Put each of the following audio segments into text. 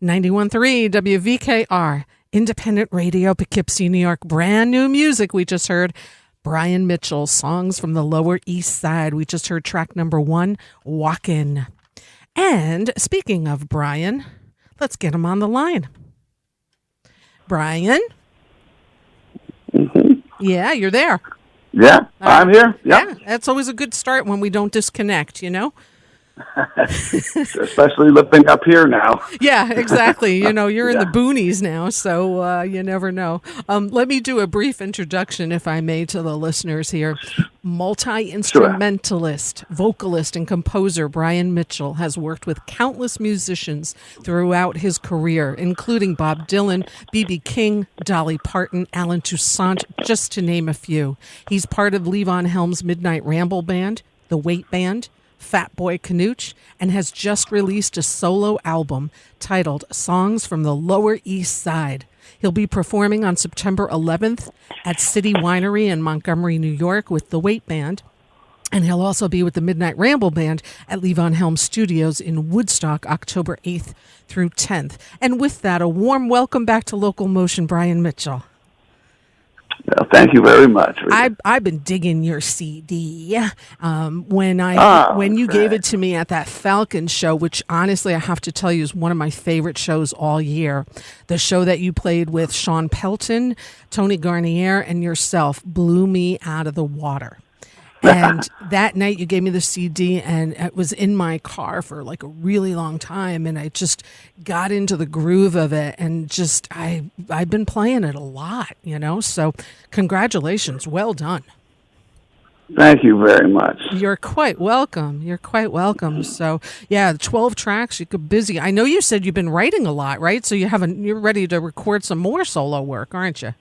91.3 WVKR, independent radio, Poughkeepsie, New York. Brand new music. We just heard Brian Mitchell, Songs from the Lower East Side. We just heard track number 1, Walkin'. And speaking of Brian, let's get him on the line. Brian? Mm-hmm. Yeah, you're there. Yeah, I'm here. Yep. Yeah, that's always a good start when we don't disconnect, you know? Especially living up here now. Yeah, exactly. You know, you're in the boonies now, so you never know. Let me do a brief introduction, if I may, to the listeners here. Multi-instrumentalist, vocalist, and composer Brian Mitchell has worked with countless musicians throughout his career, including Bob Dylan, B.B. King, Dolly Parton, Alan Toussaint, just to name a few. He's part of Levon Helm's Midnight Ramble band, the Weight Band, Fat Boy Canoe, and has just released a solo album titled Songs from the Lower East Side. He'll be performing on September 11th at City Winery in Montgomery, New York with the Weight Band. And he'll also be with the Midnight Ramble Band at Levon Helm Studios in Woodstock, October 8th through 10th. And with that, a warm welcome back to LocalMotion, Brian Mitchell. Well, thank you very much. I've been digging your CD when you gave it to me at that Falcon show, which honestly I have to tell you is one of my favorite shows all year. The show that you played with Sean Pelton, Tony Garnier, and yourself blew me out of the water. And that night you gave me the CD, and it was in my car for like a really long time, and I just got into the groove of it, and just I've been playing it a lot, you know. So congratulations, well done. Thank you very much. You're quite welcome. You're quite welcome. So yeah, 12 tracks. You're busy. I know you said you've been writing a lot, right? So you're ready to record some more solo work, aren't you?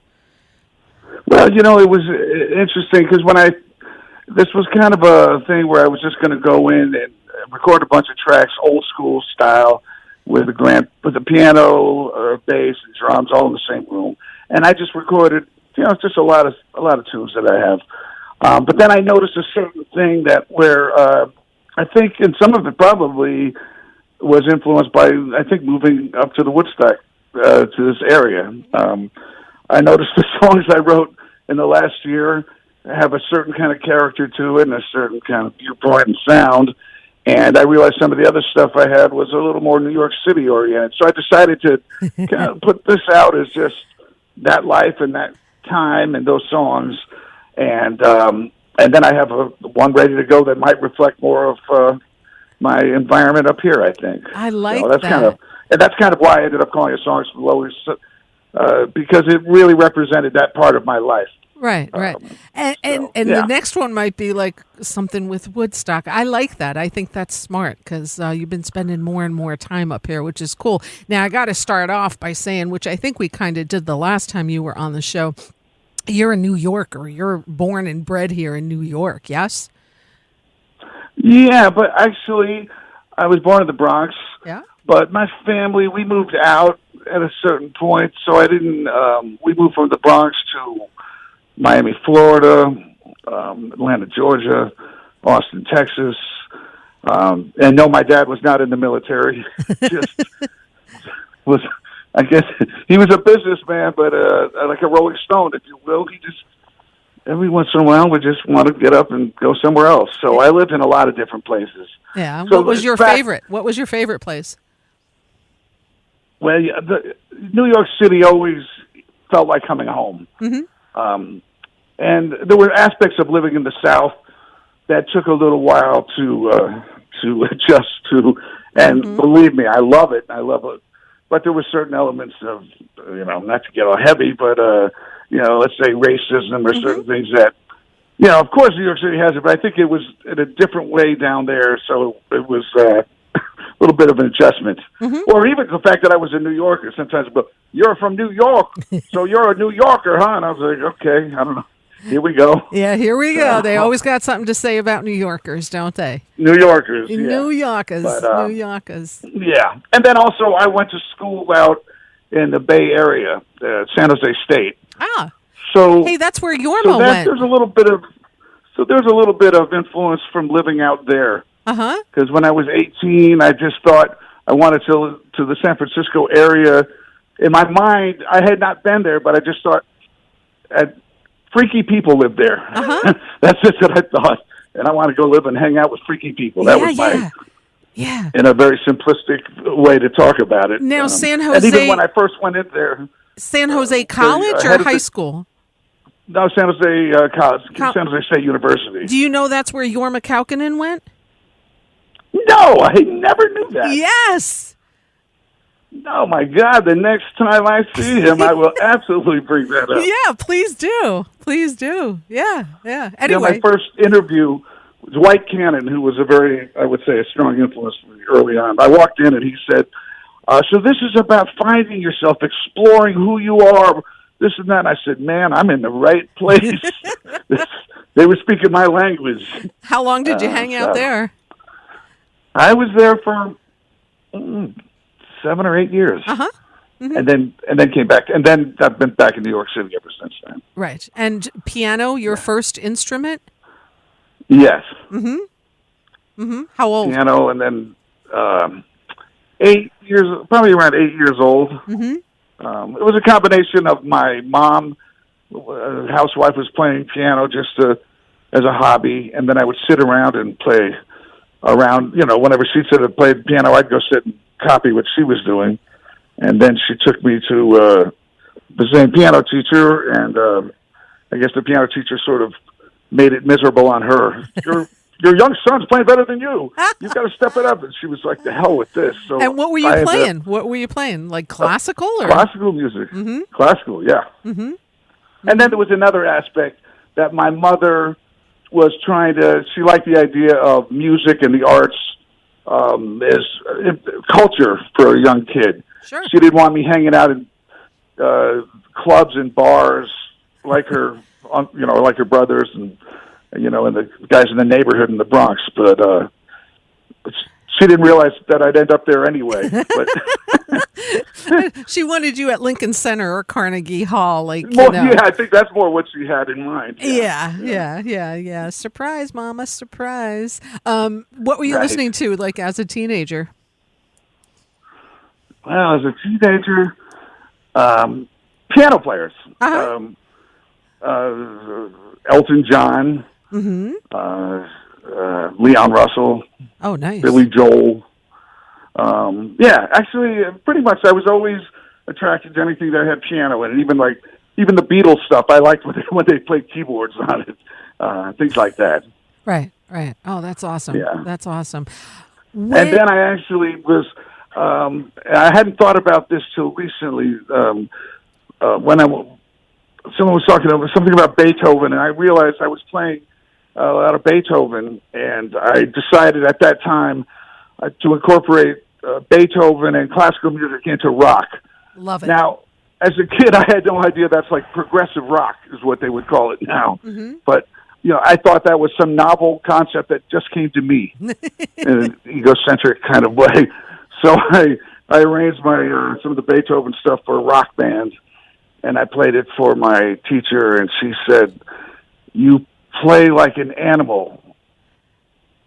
Well, you know, it was interesting because this was kind of a thing where I was just going to go in and record a bunch of tracks, old school style, with a piano or bass and drums all in the same room, and I just recorded, you know, just a lot of tunes that I have. But then I noticed a certain thing where I think, and some of it probably was influenced by, I think, moving up to the Woodstock to this area. I noticed the songs I wrote in the last year have a certain kind of character to it and a certain kind of viewpoint and sound. And I realized some of the other stuff I had was a little more New York City oriented. So I decided to kind of put this out as just that life and that time and those songs. And then I have one ready to go that might reflect more of my environment up here, I think. I like so that. That's kind of why I ended up calling it Songs from the Lower East, because it really represented that part of my life. Right. And the next one might be like something with Woodstock. I like that. I think that's smart because you've been spending more and more time up here, which is cool. Now, I got to start off by saying, which I think we kind of did the last time you were on the show, you're a New Yorker. You're born and bred here in New York, yes? Yeah, but actually, I was born in the Bronx. Yeah. But my family, we moved out at a certain point, so I didn't, we moved from the Bronx to Miami, Florida, Atlanta, Georgia, Austin, Texas. And no, my dad was not in the military. I guess he was a businessman, but like a Rolling Stone, if you will. He just, every once in a while, would just want to get up and go somewhere else. So I lived in a lot of different places. Yeah. So what was your favorite? What was your favorite place? Well, New York City always felt like coming home. Mm-hmm. And there were aspects of living in the South that took a little while to adjust to. And believe me, I love it. But there were certain elements of, you know, not to get all heavy, but, you know, let's say racism or certain things that, you know, of course New York City has it, but I think it was in a different way down there. So it was a little bit of an adjustment. Or even the fact that I was a New Yorker. Sometimes, but you're from New York, so you're a New Yorker, huh? And I was like, okay, I don't know. Here we go. Yeah, here we go. They always got something to say about New Yorkers, don't they? New Yorkers, yeah. New Yorkers. Yeah. And then also I went to school out in the Bay Area, San Jose State. Ah. So hey, that's where Yorma went. There's a little bit of influence from living out there. Uh-huh. Because when I was 18, I just thought I wanted to the San Francisco area. In my mind, I had not been there, but I just thought, freaky people live there. Uh-huh. That's just what I thought. And I want to go live and hang out with freaky people. That was my, in a very simplistic way to talk about it. Now, San Jose. And even when I first went in there. San Jose College or high school? No, San Jose College, San Jose State University. Do you know that's where Jorma Kaukonen went? No, I never knew that. Yes. Oh, my God. The next time I see him, I will absolutely bring that up. Yeah, please do. Please do. Yeah. Anyway. My first interview was Dwight Cannon, who was a very, I would say, a strong influence for me early on. I walked in and he said, so this is about finding yourself, exploring who you are, this and that. And I said, man, I'm in the right place. They were speaking my language. How long did you hang out there? I was there for 7 or 8 years. Uh-huh. Mm-hmm. And then came back. And then I've been back in New York City ever since then. Right. And piano, your first instrument? Yes. Mm-hmm. Mm-hmm. How old? Piano, and then 8 years, probably around 8 years old. Mm-hmm. It was a combination of my mom, housewife, was playing piano just as a hobby, and then I would sit around and play around, whenever she said to play piano, I'd go sit and copy what she was doing. And then she took me to the same piano teacher, and I guess the piano teacher sort of made it miserable on her. Your young son's playing better than you. You've got to step it up. And she was like, "The hell with this." So and what were you playing? What were you playing? Like classical or classical music? Mm-hmm. Classical, yeah. Mm-hmm. And then there was another aspect that my mother was trying to. She liked the idea of music and the arts as culture for a young kid. Sure. She didn't want me hanging out in clubs and bars like her, like her brothers and the guys in the neighborhood in the Bronx. But she didn't realize that I'd end up there anyway. But she wanted you at Lincoln Center or Carnegie Hall, Yeah, I think that's more what she had in mind. Yeah. Surprise, Mama, surprise. What were you listening to, as a teenager? Well, as a teenager, piano players. Uh-huh. Elton John. Mm-hmm. Leon Russell. Oh, nice. Billy Joel. Actually, pretty much I was always attracted to anything that had piano in it. Even the Beatles stuff, I liked when they played keyboards on it. Things like that. Right. Oh, that's awesome. Yeah. That's awesome. And then I actually was, I hadn't thought about this till recently, when someone was talking about something about Beethoven, and I realized I was playing a lot of Beethoven, and I decided at that time to incorporate Beethoven and classical music into rock. Love it. Now, as a kid, I had no idea that's like progressive rock is what they would call it now. Mm-hmm. But, I thought that was some novel concept that just came to me in an egocentric kind of way. So I arranged some of the Beethoven stuff for a rock band, and I played it for my teacher, and she said, "You play like an animal."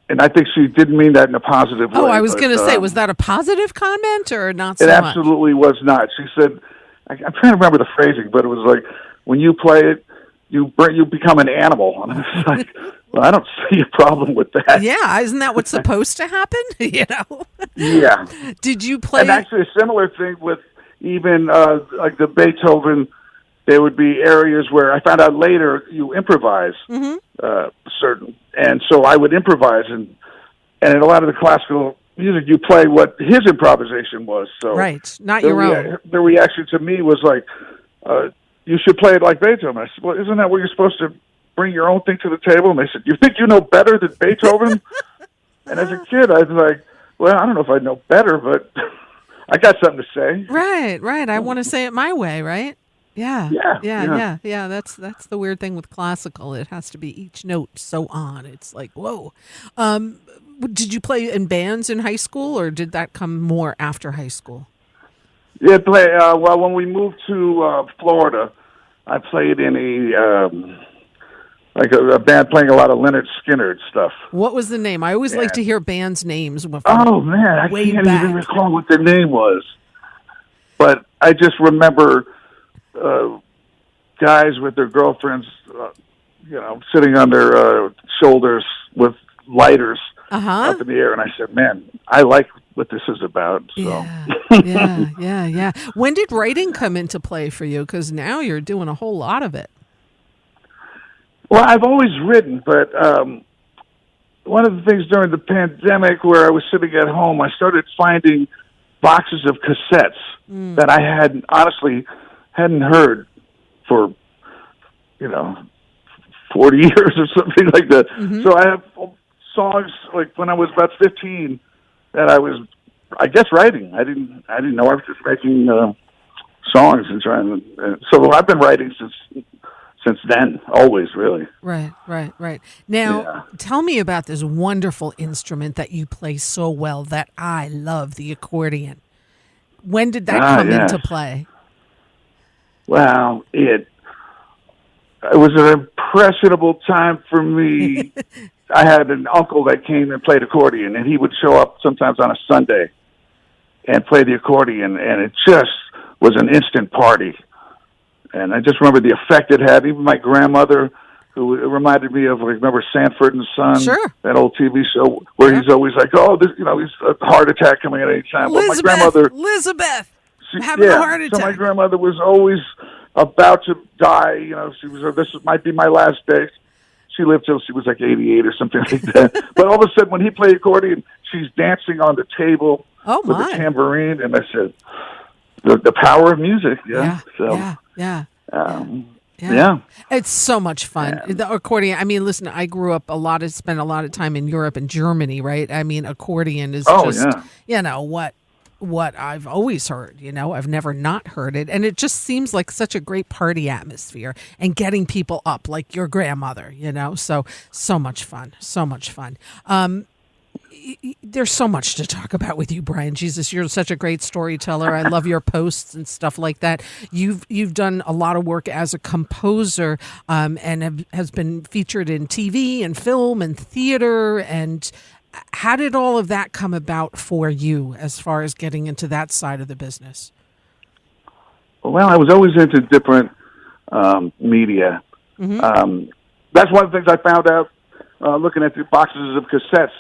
And I think she didn't mean that in a positive way. Oh, I was going to say, was that a positive comment or not so much? It much? absolutely was not. She said, I'm trying to remember the phrasing, but it was like, when you play it, you become an animal. And I was like, well, I don't see a problem with that. Yeah, isn't that what's supposed to happen? Yeah. Did you play? And actually a similar thing with even like the Beethoven, there would be areas where I found out later you improvise certain, and so I would improvise, and in a lot of the classical music you play what his improvisation was. So right, not your own. The reaction to me was like, "You should play it like Beethoven." I said, "Well, isn't that what you're supposed to bring your own thing to the table?" And they said, "You think you know better than Beethoven?" And as a kid, I was like, "Well, I don't know if I know better, but I got something to say." Right. I want to say it my way, right? Yeah. That's the weird thing with classical. It has to be each note so on. It's like, whoa. Did you play in bands in high school, or did that come more after high school? Yeah, well, when we moved to Florida, I played in like a band playing a lot of Leonard Skinner stuff. What was the name? I always like to hear bands' names. Oh man, I way can't back. even recall what the name was. But I just remember guys with their girlfriends, sitting on their shoulders with lighters up in the air, and I said, "Man, I like what this is about." So. Yeah. When did writing come into play for you? Because now you're doing a whole lot of it. Well, I've always written, but one of the things during the pandemic where I was sitting at home, I started finding boxes of cassettes that I hadn't heard for 40 years or something like that. Mm-hmm. So I have songs like when I was about 15 that I was, I guess, writing. I didn't know I was just making songs and trying to. So I've been writing since then, always, really. Right. Now, tell me about this wonderful instrument that you play so well that I love, the accordion. When did that come into play? Well, it was an impressionable time for me. I had an uncle that came and played accordion, and he would show up sometimes on a Sunday and play the accordion, and it just was an instant party. And I just remember the effect it had. Even my grandmother, who reminded me of, remember Sanford and Son, sure. That old TV show where he's always like, "Oh, this, he's a heart attack coming at any time." But my grandmother, Elizabeth, having a heart attack. So my grandmother was always about to die. She was. This might be my last day. She lived till she was like 88 or something like that. But all of a sudden, when he played accordion, she's dancing on the table with a tambourine, and I said, "The power of music." Yeah. It's so much fun. The accordion. I mean, listen, I grew up spent a lot of time in Europe and Germany, right? I mean, accordion is what I've always heard, I've never not heard it. And it just seems like such a great party atmosphere and getting people up like your grandmother, so much fun. There's so much to talk about with you, Brian. Jesus, you're such a great storyteller. I love your posts and stuff like that. You've done a lot of work as a composer, and has been featured in TV and film and theater. And how did all of that come about for you as far as getting into that side of the business? Well, I was always into different media. Mm-hmm. That's one of the things I found out looking at the boxes of cassettes,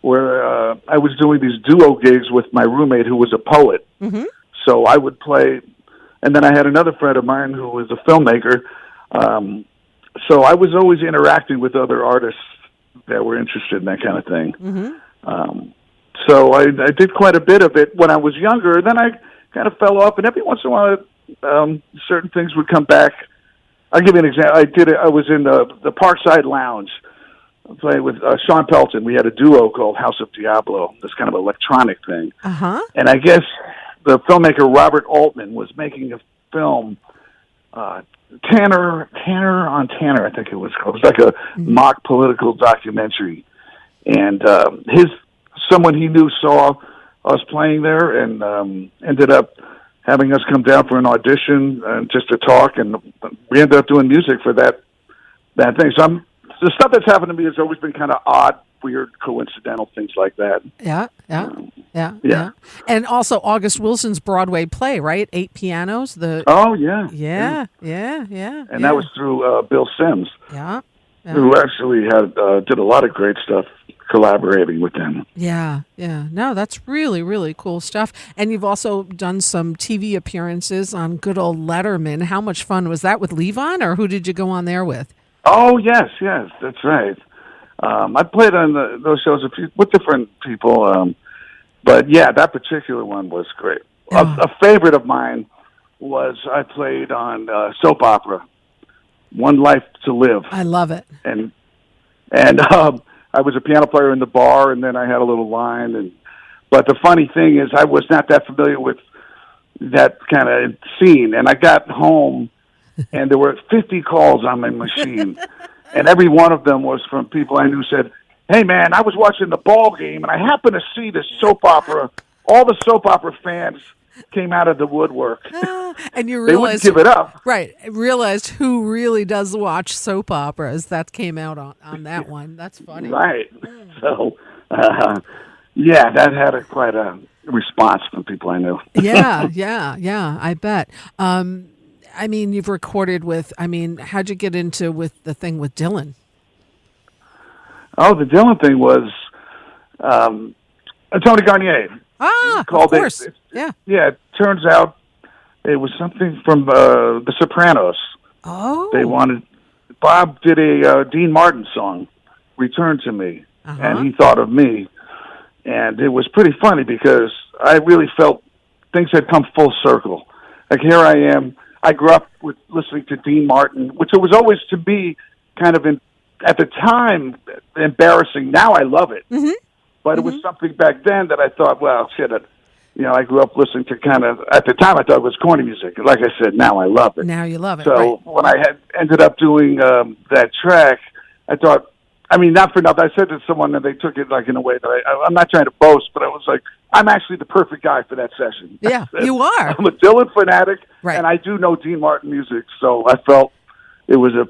where I was doing these duo gigs with my roommate who was a poet. Mm-hmm. So I would play, and then I had another friend of mine who was a filmmaker. So I was always interacting with other artists that were interested in that kind of thing. Mm-hmm. So I did quite a bit of it when I was younger, and then I kind of fell off, and every once in a while certain things would come back. I'll give you an example. I was in the Parkside Lounge playing with Sean Pelton. We had a duo called House of Diablo, this kind of electronic thing. Uh-huh. And I guess the filmmaker Robert Altman was making a film, Tanner on Tanner, I think it was called. It was like a mock political documentary. And someone he knew saw us playing there and ended up having us come down for an audition just to talk, and we ended up doing music for that thing. So the stuff that's happened to me has always been kind of odd, weird, coincidental things like that. Yeah. And also August Wilson's Broadway play, right? 8 Pianos. Yeah. And that was through Bill Sims. Yeah. Who actually did a lot of great stuff collaborating with them. Yeah. No, that's really, really cool stuff. And you've also done some TV appearances on good old Letterman. How much fun was that with Levon, or who did you go on there with? Oh, yes, that's right. I played on those shows with different people, but yeah, that particular one was great. A favorite of mine was I played on soap opera, One Life to Live. I love it. And I was a piano player in the bar, and then I had a little line. But the funny thing is, I was not that familiar with that kind of scene, and I got home, and there were 50 calls on my machine, and every one of them was from people I knew said, "Hey, man, I was watching the ball game, and I happened to see this soap opera. All the soap opera fans came out of the woodwork. And you They wouldn't realized, give it up. right? Realized who really does watch soap operas. That came out on that one. That's funny. Right. So, yeah, that had quite a response from people I knew. Yeah. I bet. I mean, you've recorded with. I mean, how'd you get into with the thing with Dylan? Oh, the Dylan thing was Tony Garnier. Of course. Yeah. It turns out it was something from The Sopranos. Oh. Bob did a Dean Martin song, Return to Me, and he thought of me. And it was pretty funny because I really felt things had come full circle. Like, here I am. I grew up with listening to Dean Martin, which it was always to be kind of, at the time, embarrassing. Now I love it. Mm-hmm. But it was something back then that I thought, well, shit, I grew up listening to kind of, at the time I thought it was corny music. Like I said, now I love it. Now you love it. So right. when I had ended up doing that track, I thought, I mean, not for nothing. I said to someone and they took it like in a way that I'm not trying to boast, but I was like, I'm actually the perfect guy for that session. Yeah, you are. I'm a Dylan fanatic, right. And I do know Dean Martin music, so I felt it was a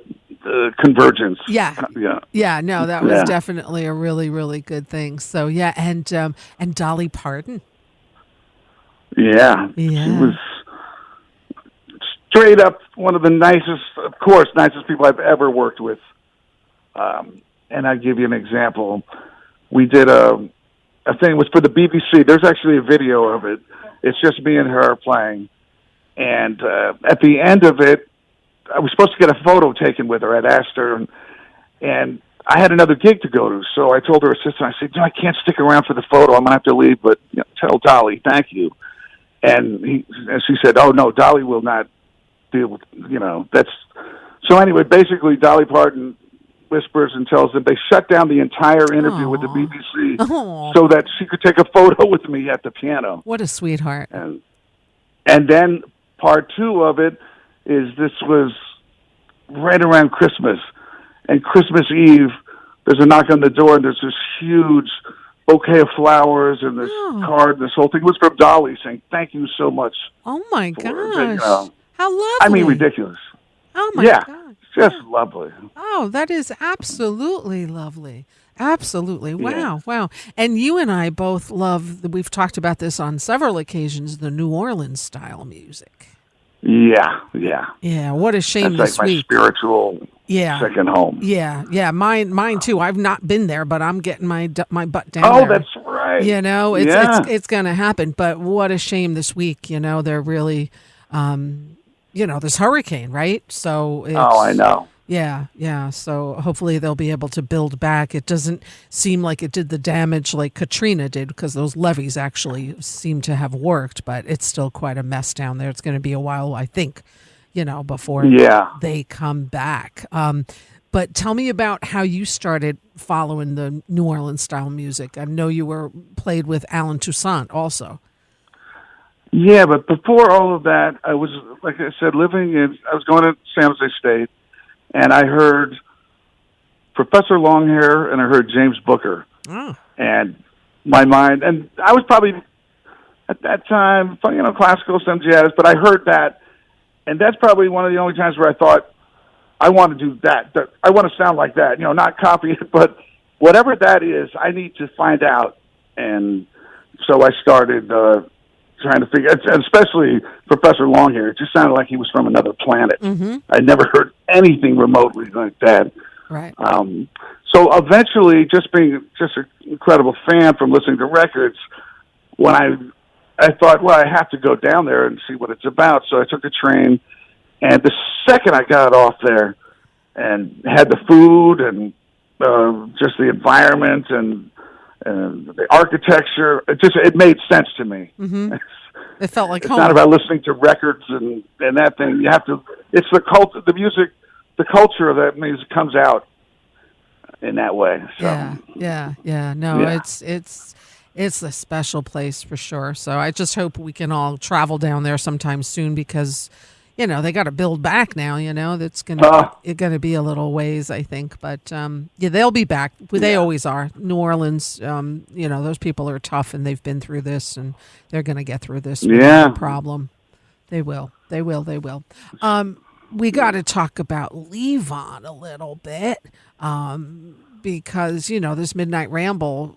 convergence. Yeah. No, that was definitely a really, really good thing. So yeah, and Dolly Parton. Yeah, she was straight up one of the nicest people I've ever worked with. And I'll give you an example. We did a thing, it was for the BBC. There's actually a video of it. It's just me and her playing. And at the end of it, I was supposed to get a photo taken with her. I'd asked her, and I had another gig to go to. So I told her assistant, I said, I can't stick around for the photo. I'm going to have to leave, but tell Dolly, thank you. And she said, oh, no, Dolly will not deal with, that's... So anyway, basically, Dolly Parton whispers and tells them they shut down the entire interview with the BBC so that she could take a photo with me at the piano. What a sweetheart. And then part two of it is this was right around Christmas. And Christmas Eve, there's a knock on the door, and there's this huge bouquet of flowers and this card, and this whole thing. It was from Dolly saying, thank you so much. Oh, my gosh. How lovely. I mean, ridiculous. Oh, my gosh. Just lovely. Oh, that is absolutely lovely. Absolutely. Wow. Wow. And you and I both love, we've talked about this on several occasions, the New Orleans style music. Yeah. Yeah. What a shame That's this like week. My spiritual second home. Yeah. Mine too. I've not been there, but I'm getting my butt down Oh, there. that's right. It's going to happen. But what a shame this week. They're really, this hurricane, right? So I know. Yeah. So hopefully they'll be able to build back. It doesn't seem like it did the damage like Katrina did, because those levees actually seem to have worked, but it's still quite a mess down there. It's going to be a while, I think, before they come back. But tell me about how you started following the New Orleans style music. I know you played with Alan Toussaint also. Yeah, but before all of that, I was, like I said, I was going to San Jose State, and I heard Professor Longhair and I heard James Booker. Oh. And my mind, and I was probably, at that time, classical, some jazz, but I heard that, and that's probably one of the only times where I thought, I want to do that. I want to sound like that, not copy it, but whatever that is, I need to find out. And so I started trying to figure, especially Professor Longhair. It just sounded like he was from another planet. Mm-hmm. I'd never heard anything remotely like that. Right. So eventually, just being just an incredible fan from listening to records, when I thought, well, I have to go down there and see what it's about. So I took a train, and the second I got off there and had the food and just the environment and the architecture, it made sense to me. Mm-hmm. It felt like it's home. Not about listening to records and that thing. You have to. It's the music, the culture of that music comes out in that way. So. Yeah. No, it's a special place for sure. So I just hope we can all travel down there sometime soon, because they got to build back now. That's going to be a little ways, I think. But they'll be back. They always are. New Orleans, those people are tough, and they've been through this, and they're going to get through this. No problem. They will. They will. They will. We got to talk about Levon a little bit because this Midnight Ramble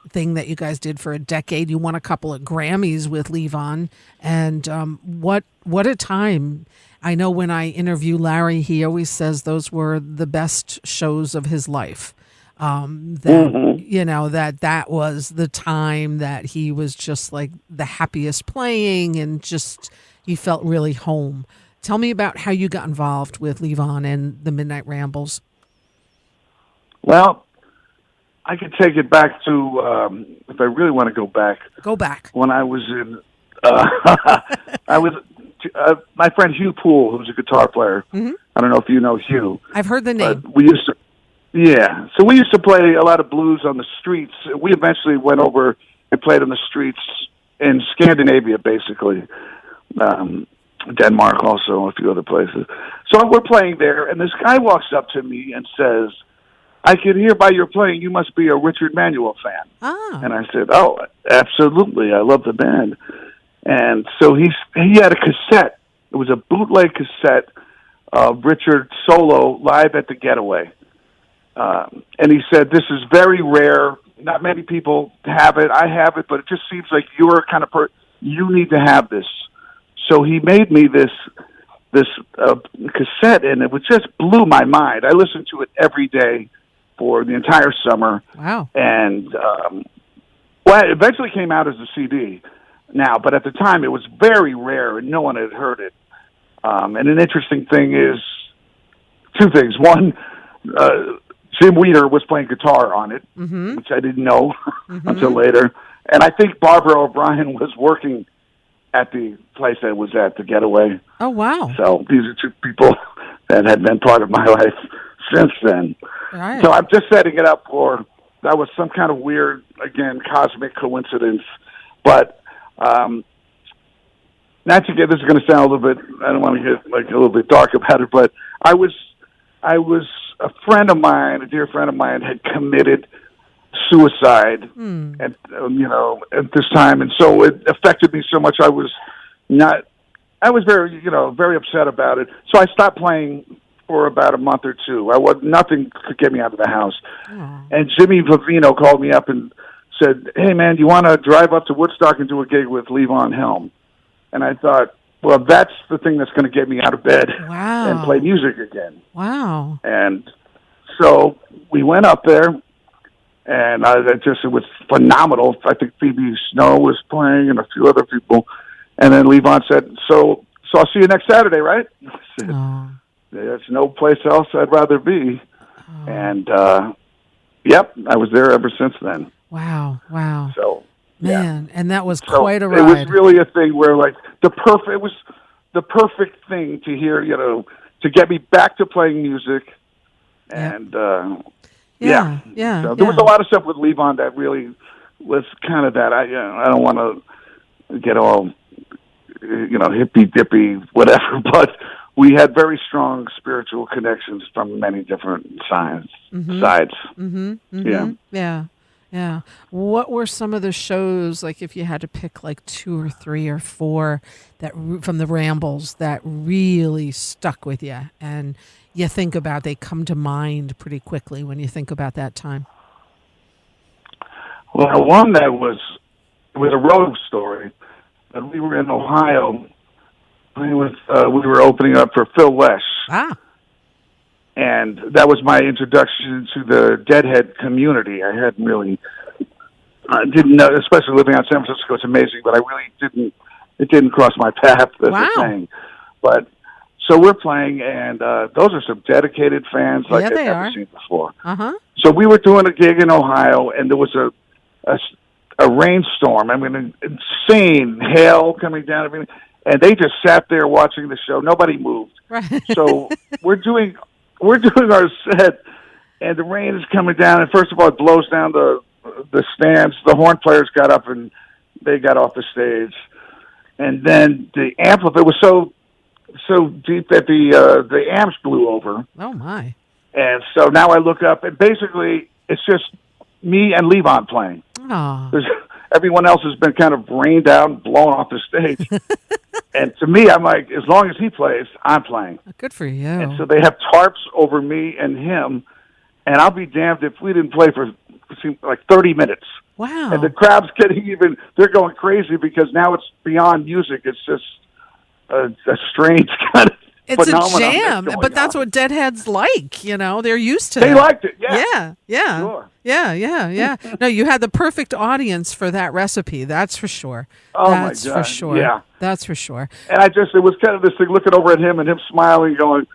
thing that you guys did for a decade. You won a couple of Grammys with Levon, and what a time. I know when I interview Larry, he always says those were the best shows of his life. That was the time that he was just like the happiest playing, and just he felt really home. Tell me about how you got involved with Levon and the Midnight Rambles. Well, I could take it back to, if I really want to go back. Go back. When I was in, my friend Hugh Poole, who's a guitar player. Mm-hmm. I don't know if you know Hugh. I've heard the name. So we used to play a lot of blues on the streets. We eventually went over and played on the streets in Scandinavia, basically. Denmark also, a few other places. So we're playing there, and this guy walks up to me and says, "I can hear by your playing you must be a Richard Manuel fan." Ah. And I said, "Oh, absolutely. I love the band." And so he had a cassette. It was a bootleg cassette of Richard solo live at the Getaway. And he said, "This is very rare. Not many people have it. I have it, but it just seems like you're kind of you need to have this." So he made me this cassette, and it just blew my mind. I listened to it every day for the entire summer. Wow. And it eventually came out as a CD now, but at the time it was very rare and no one had heard it. And an interesting thing is two things. One, Jim Weeder was playing guitar on it, mm-hmm. which I didn't know until later. And I think Barbara O'Brien was working at the place I was at, the Getaway. Oh, wow. So these are two people that had been part of my life since then. Right. So I'm just setting it up for, that was some kind of weird, again, cosmic coincidence. But not to get, this is going to sound a little bit, I don't want to get like a little bit dark about it, but I was a friend of mine, a dear friend of mine, had committed suicide at at this time, and so it affected me so much. I was very very upset about it. So I stopped playing for about a month or two. Nothing could get me out of the house. And Jimmy Vivino called me up and said, "Hey man, do you want to drive up to Woodstock and do a gig with Levon Helm?" And I thought, well, that's the thing that's going to get me out of bed and play music again. Wow. And so we went up there. And it was phenomenal. I think Phoebe Snow was playing and a few other people. And then Levon said, so I'll see you next Saturday, right? I said, "There's no place else I'd rather be." And, I was there ever since then. Wow. So, man, and that was quite a ride. It was really a thing where, like, it was the perfect thing to hear, to get me back to playing music. And, So there was a lot of stuff with Levon that really was kind of that. I don't want to get all, hippy dippy, whatever, but we had very strong spiritual connections from many different sides. Mm-hmm. Yeah. What were some of the shows, like if you had to pick like 2 or 3 or 4 that from the Rambles that really stuck with you and you think about, they come to mind pretty quickly when you think about that time? Well, one that was a road story. But we were in Ohio. We were opening up for Phil Lesh. And that was my introduction to the Deadhead community. I didn't know, especially living out in San Francisco, it's amazing, but I really didn't cross my path as a thing. But so we're playing, and those are some dedicated fans like I've never seen before. So we were doing a gig in Ohio, and there was a rainstorm. I mean, an insane hail coming down, everything, and they just sat there watching the show. Nobody moved. Right. So we're doing our set, and the rain is coming down. And first of all, it blows down the stands. The horn players got up and they got off the stage, and then the amplifier was so so deep that the amps blew over. Oh, my. And so now I look up, and basically it's just me and Levon playing. Oh. Everyone else has been kind of rained out and blown off the stage. And to me, I'm like, as long as he plays, I'm playing. Good for you. And so they have tarps over me and him, and I'll be damned if we didn't play for like 30 minutes. Wow. And the crowd's they're going crazy because now it's beyond music. It's just a strange kind of It's a phenomenon jam, but that's what Deadheads like, They're used to They that. liked it, yeah. Yeah. Sure. Yeah. No, you had the perfect audience for that recipe, that's for sure. Oh, that's my God. for sure. Yeah. That's for sure. And it was kind of this thing, looking over at him and him smiling, going,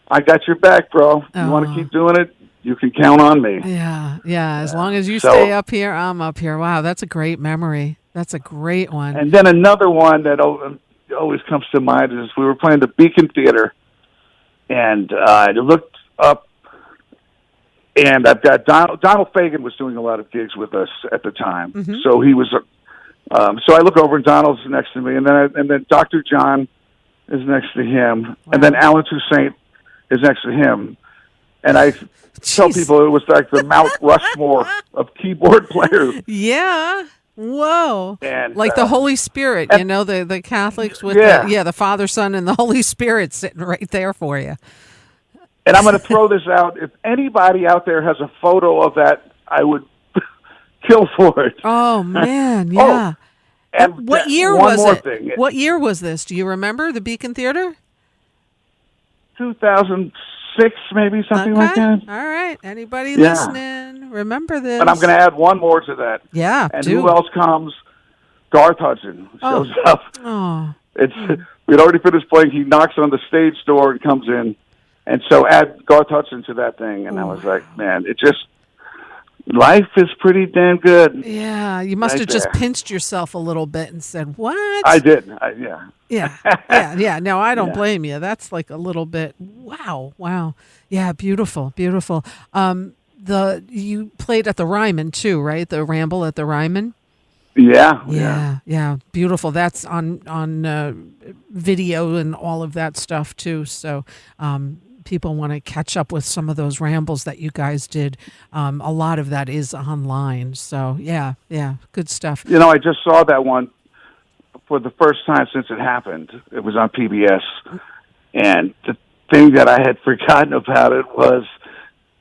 I got your back, bro. You want to keep doing it? You can count on me. Yeah. As long as you stay up here, I'm up here. Wow, that's a great memory. That's a great one. And then another one that always comes to mind is we were playing the Beacon Theater, and I looked up, and I've got Donald Fagen was doing a lot of gigs with us at the time. Mm-hmm. So he was, so I look over and Donald's next to me, and then Dr. John is next to him, wow. And then Alan Toussaint is next to him. And I tell people it was like the Mount Rushmore of keyboard players. Yeah. Whoa. And, like the Holy Spirit, the Catholics with the Father, Son, and the Holy Spirit sitting right there for you. And I'm going to throw this out. If anybody out there has a photo of that, I would kill for it. Oh, man, yeah. And what year was it? What year was this? Do you remember the Beacon Theater? 2006, maybe, something like that. All right. Anybody listening, remember this. And I'm going to add one more to that. Yeah, and who else comes? Garth Hudson shows up. Oh. We'd already finished playing. He knocks on the stage door and comes in. And so add Garth Hudson to that thing. And I was like, man, life is pretty damn good. Yeah, you must have just pinched yourself a little bit and said, what? I did, Yeah. No, I don't blame you. That's like a little bit, wow. Yeah, beautiful. You played at the Ryman too, right? The Ramble at the Ryman? Yeah, beautiful. That's on video and all of that stuff too. So people want to catch up with some of those rambles that you guys did. A lot of that is online. So yeah, good stuff. I just saw that one for the first time since it happened. It was on PBS, and the thing that I had forgotten about it was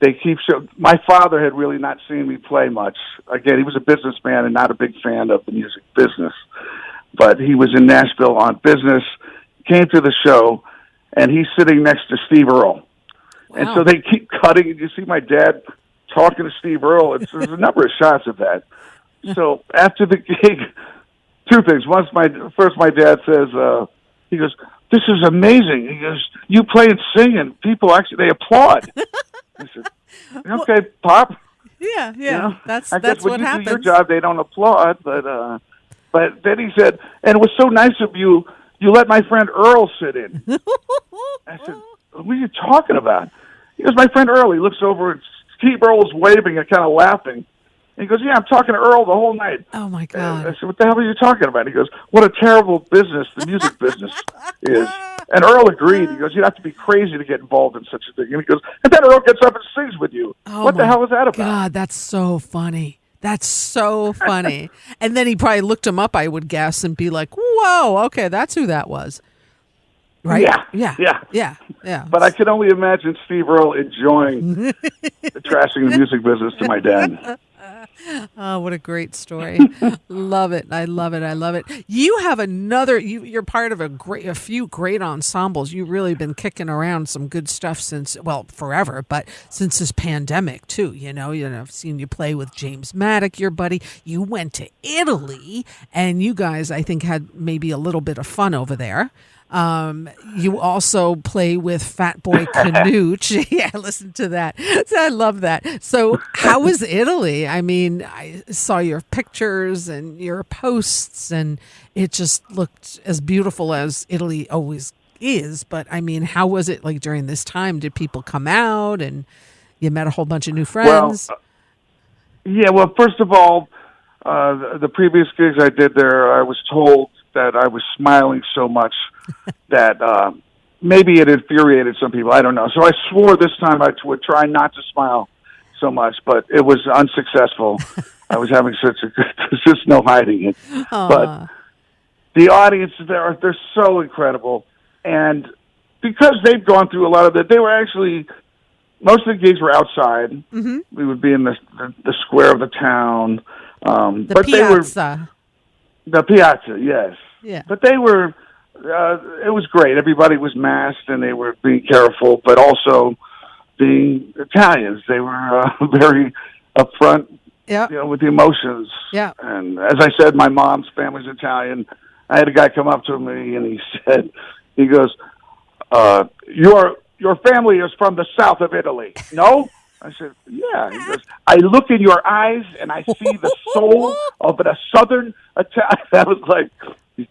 they keep showing. My father had really not seen me play much. Again, he was a businessman and not a big fan of the music business, but he was in Nashville on business, came to the show, and he's sitting next to Steve Earle. Wow. And so they keep cutting, and you see my dad talking to Steve Earle. There's a number of shots of that. So after the gig, two things. First, my dad says, he goes, "This is amazing." He goes, "You play and sing, and people they applaud." I said, "Okay, Pop." Yeah. That's I guess when what you happens. do your job, they don't applaud. But then he said, "And it was so nice of you. You let my friend Earl sit in." I said, "What are you talking about?" He goes, "My friend Earl." He looks over, and Steve Earle's waving and kind of laughing. And he goes, "Yeah, I'm talking to Earl the whole night." Oh, my God. I said, "What the hell are you talking about?" He goes, "What a terrible business the music business is." And Earl agreed. He goes, "You'd have to be crazy to get involved in such a thing." And he goes, "And then Earl gets up and sings with you." What the hell is that about? God, that's so funny. That's so funny. And then he probably looked him up, I would guess, and be like, "Whoa, okay, that's who that was." Right? Yeah. But I can only imagine Steve Earle enjoying trashing the music business to my dad. Oh, what a great story. Love it. I love it. You have you're part of a few great ensembles. You've really been kicking around some good stuff forever, but since this pandemic too, I've seen you play with James Maddock, your buddy. You went to Italy, and you guys, I think, had maybe a little bit of fun over there. You also play with Fat Boy Canoe. Yeah, listen to that. So I love that. So how was Italy? I mean, I saw your pictures and your posts, and it just looked as beautiful as Italy always is. But I mean, how was it like during this time? Did people come out and you met a whole bunch of new friends? Well, first of all, the previous gigs I did there, I was told that I was smiling so much that maybe it infuriated some people. I don't know. So I swore this time I would try not to smile so much, but it was unsuccessful. I was having there's just no hiding it. But the audience, they're so incredible. And because they've gone through a lot of that, they were actually, most of the gigs were outside. Mm-hmm. We would be in the square of the town. The piazza. The piazza, yes. Yeah. But they were, it was great. Everybody was masked and they were being careful, but also being Italians. They were very upfront, with the emotions. Yeah. And as I said, my mom's family's Italian. I had a guy come up to me and he goes, your family is from the south of Italy. No? I said, yeah. He goes, I look in your eyes and I see the soul of a southern Italian. I was like,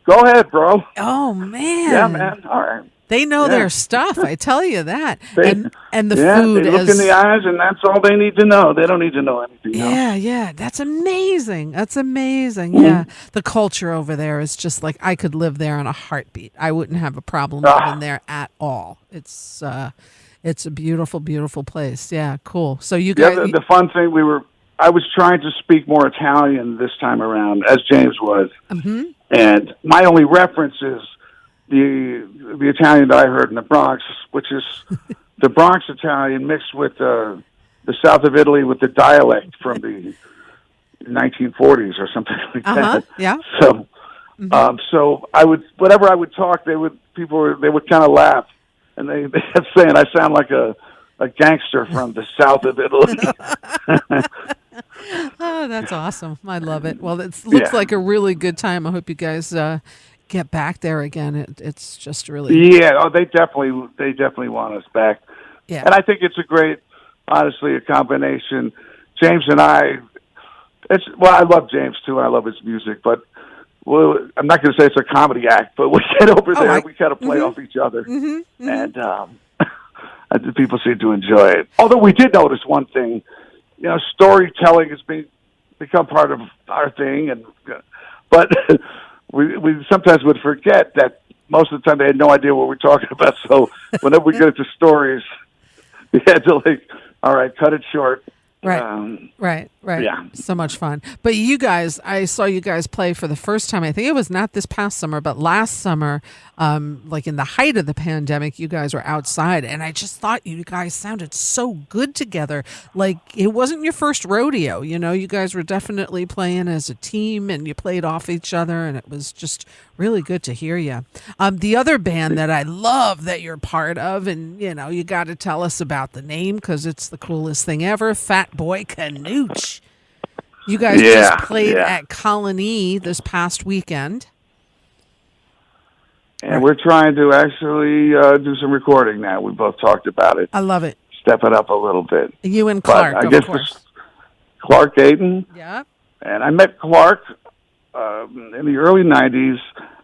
go ahead, bro. Oh, man. Yeah, man. All right. They know their stuff, I tell you that. And the food they look in the eyes, and that's all they need to know. They don't need to know anything else. Yeah. That's amazing. That's amazing. Mm-hmm. Yeah. The culture over there is just like, I could live there in a heartbeat. I wouldn't have a problem living there at all. It's a beautiful, beautiful place. Yeah, cool. So you guys... Yeah, the fun thing, I was trying to speak more Italian this time around, as James was. Mm-hmm. And my only reference is the Italian that I heard in the Bronx, which is the Bronx Italian mixed with the south of Italy with the dialect from the 1940s or something like that. Yeah. So, so whatever I would talk, they would kind of laugh, and they kept saying I sound like a gangster from the south of Italy. Oh, that's awesome. I love it. Well, it looks like a really good time. I hope you guys get back there again. It's just really... Yeah, they definitely want us back. Yeah. And I think it's honestly, a combination. James and I, I love James too, and I love his music, but I'm not going to say it's a comedy act, but we get over there, we kind of play off each other. Mm-hmm, mm-hmm. And people seem to enjoy it. Although we did notice one thing, storytelling has become part of our thing, but we sometimes would forget that most of the time they had no idea what we're talking about. So whenever we get into stories, we had to all right, cut it short. Right. Yeah. So much fun. But you guys, I saw you guys play for the first time. I think it was not this past summer, but last summer, like in the height of the pandemic, you guys were outside. And I just thought you guys sounded so good together. Like it wasn't your first rodeo. You guys were definitely playing as a team and you played off each other. And it was just really good to hear you. The other band that I love that you're part of, and you got to tell us about the name because it's the coolest thing ever, Fat Boy Canoch. You guys just played at Colony this past weekend. And we're trying to actually do some recording now. We both talked about it. I love it. Step it up a little bit. You and Clark, of course. Clark Gayton. Yeah. And I met Clark in the early 90s.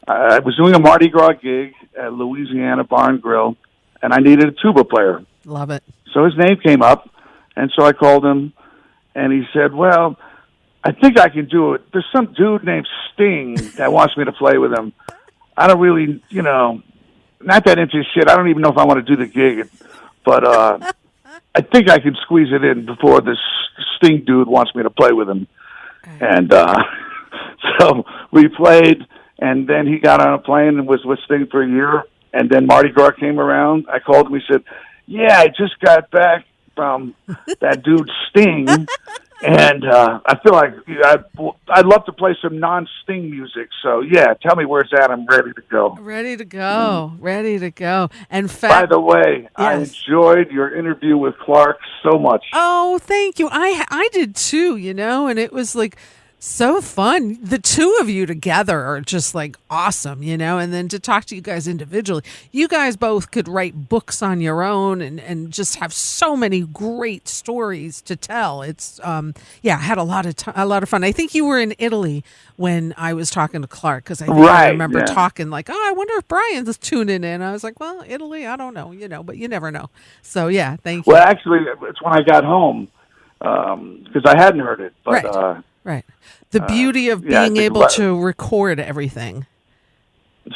I was doing a Mardi Gras gig at Louisiana Bar and Grill, and I needed a tuba player. Love it. So his name came up, and so I called him, and he said, well, I think I can do it. There's some dude named Sting that wants me to play with him. I don't really, not that into shit. I don't even know if I want to do the gig, but I think I can squeeze it in before this Sting dude wants me to play with him. And so we played, and then he got on a plane and was with Sting for a year, and then Mardi Gras came around. I called him. He said, yeah, I just got back from that dude Sting, and I feel like I'd love to play some non-Sting music. So, yeah, tell me where it's at. I'm ready to go. Ready to go. Ready to go. And by the way, I enjoyed your interview with Clark so much. Oh, thank you. I did too, and it was like so fun. The two of you together are just like awesome, and then to talk to you guys individually, you guys both could write books on your own and just have so many great stories to tell. It's, I had a lot of fun. I think you were in Italy when I was talking to Clark, because I remember talking like, I wonder if Brian's tuning in. I was like, well, Italy, I don't know, but you never know. So yeah, thank you. Well, actually, it's when I got home, because I hadn't heard it, but Right. The beauty of being able to record everything.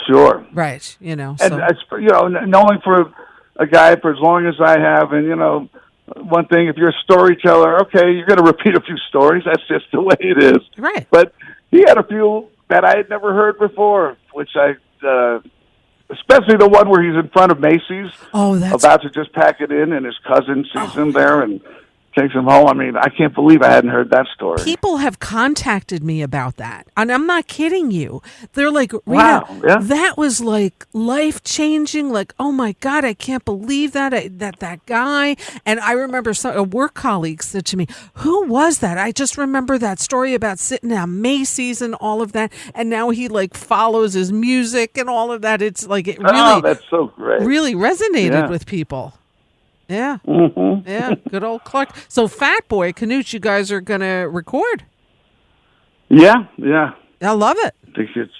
Sure. Right. You know, And so. knowing for a guy for as long as I have, and one thing, if you're a storyteller, okay, you're going to repeat a few stories. That's just the way it is. Right. But he had a few that I had never heard before, which especially the one where he's in front of Macy's, about to just pack it in, and his cousin sees him there and takes him home. I mean, I can't believe I hadn't heard that story. People have contacted me about that, and I'm not kidding you. They're like, Rita, wow, yeah. that was like life-changing. Like, oh my God, I can't believe that that guy. And I remember a work colleague said to me, who was that? I just remember that story about sitting at Macy's and all of that. And now he like follows his music and all of that. It's like, it really, that's so great. Really resonated with people. Yeah. Mm-hmm. Yeah. Good old Clark. So Fat Boy Canoe, you guys are going to record. Yeah. I love it. I think it's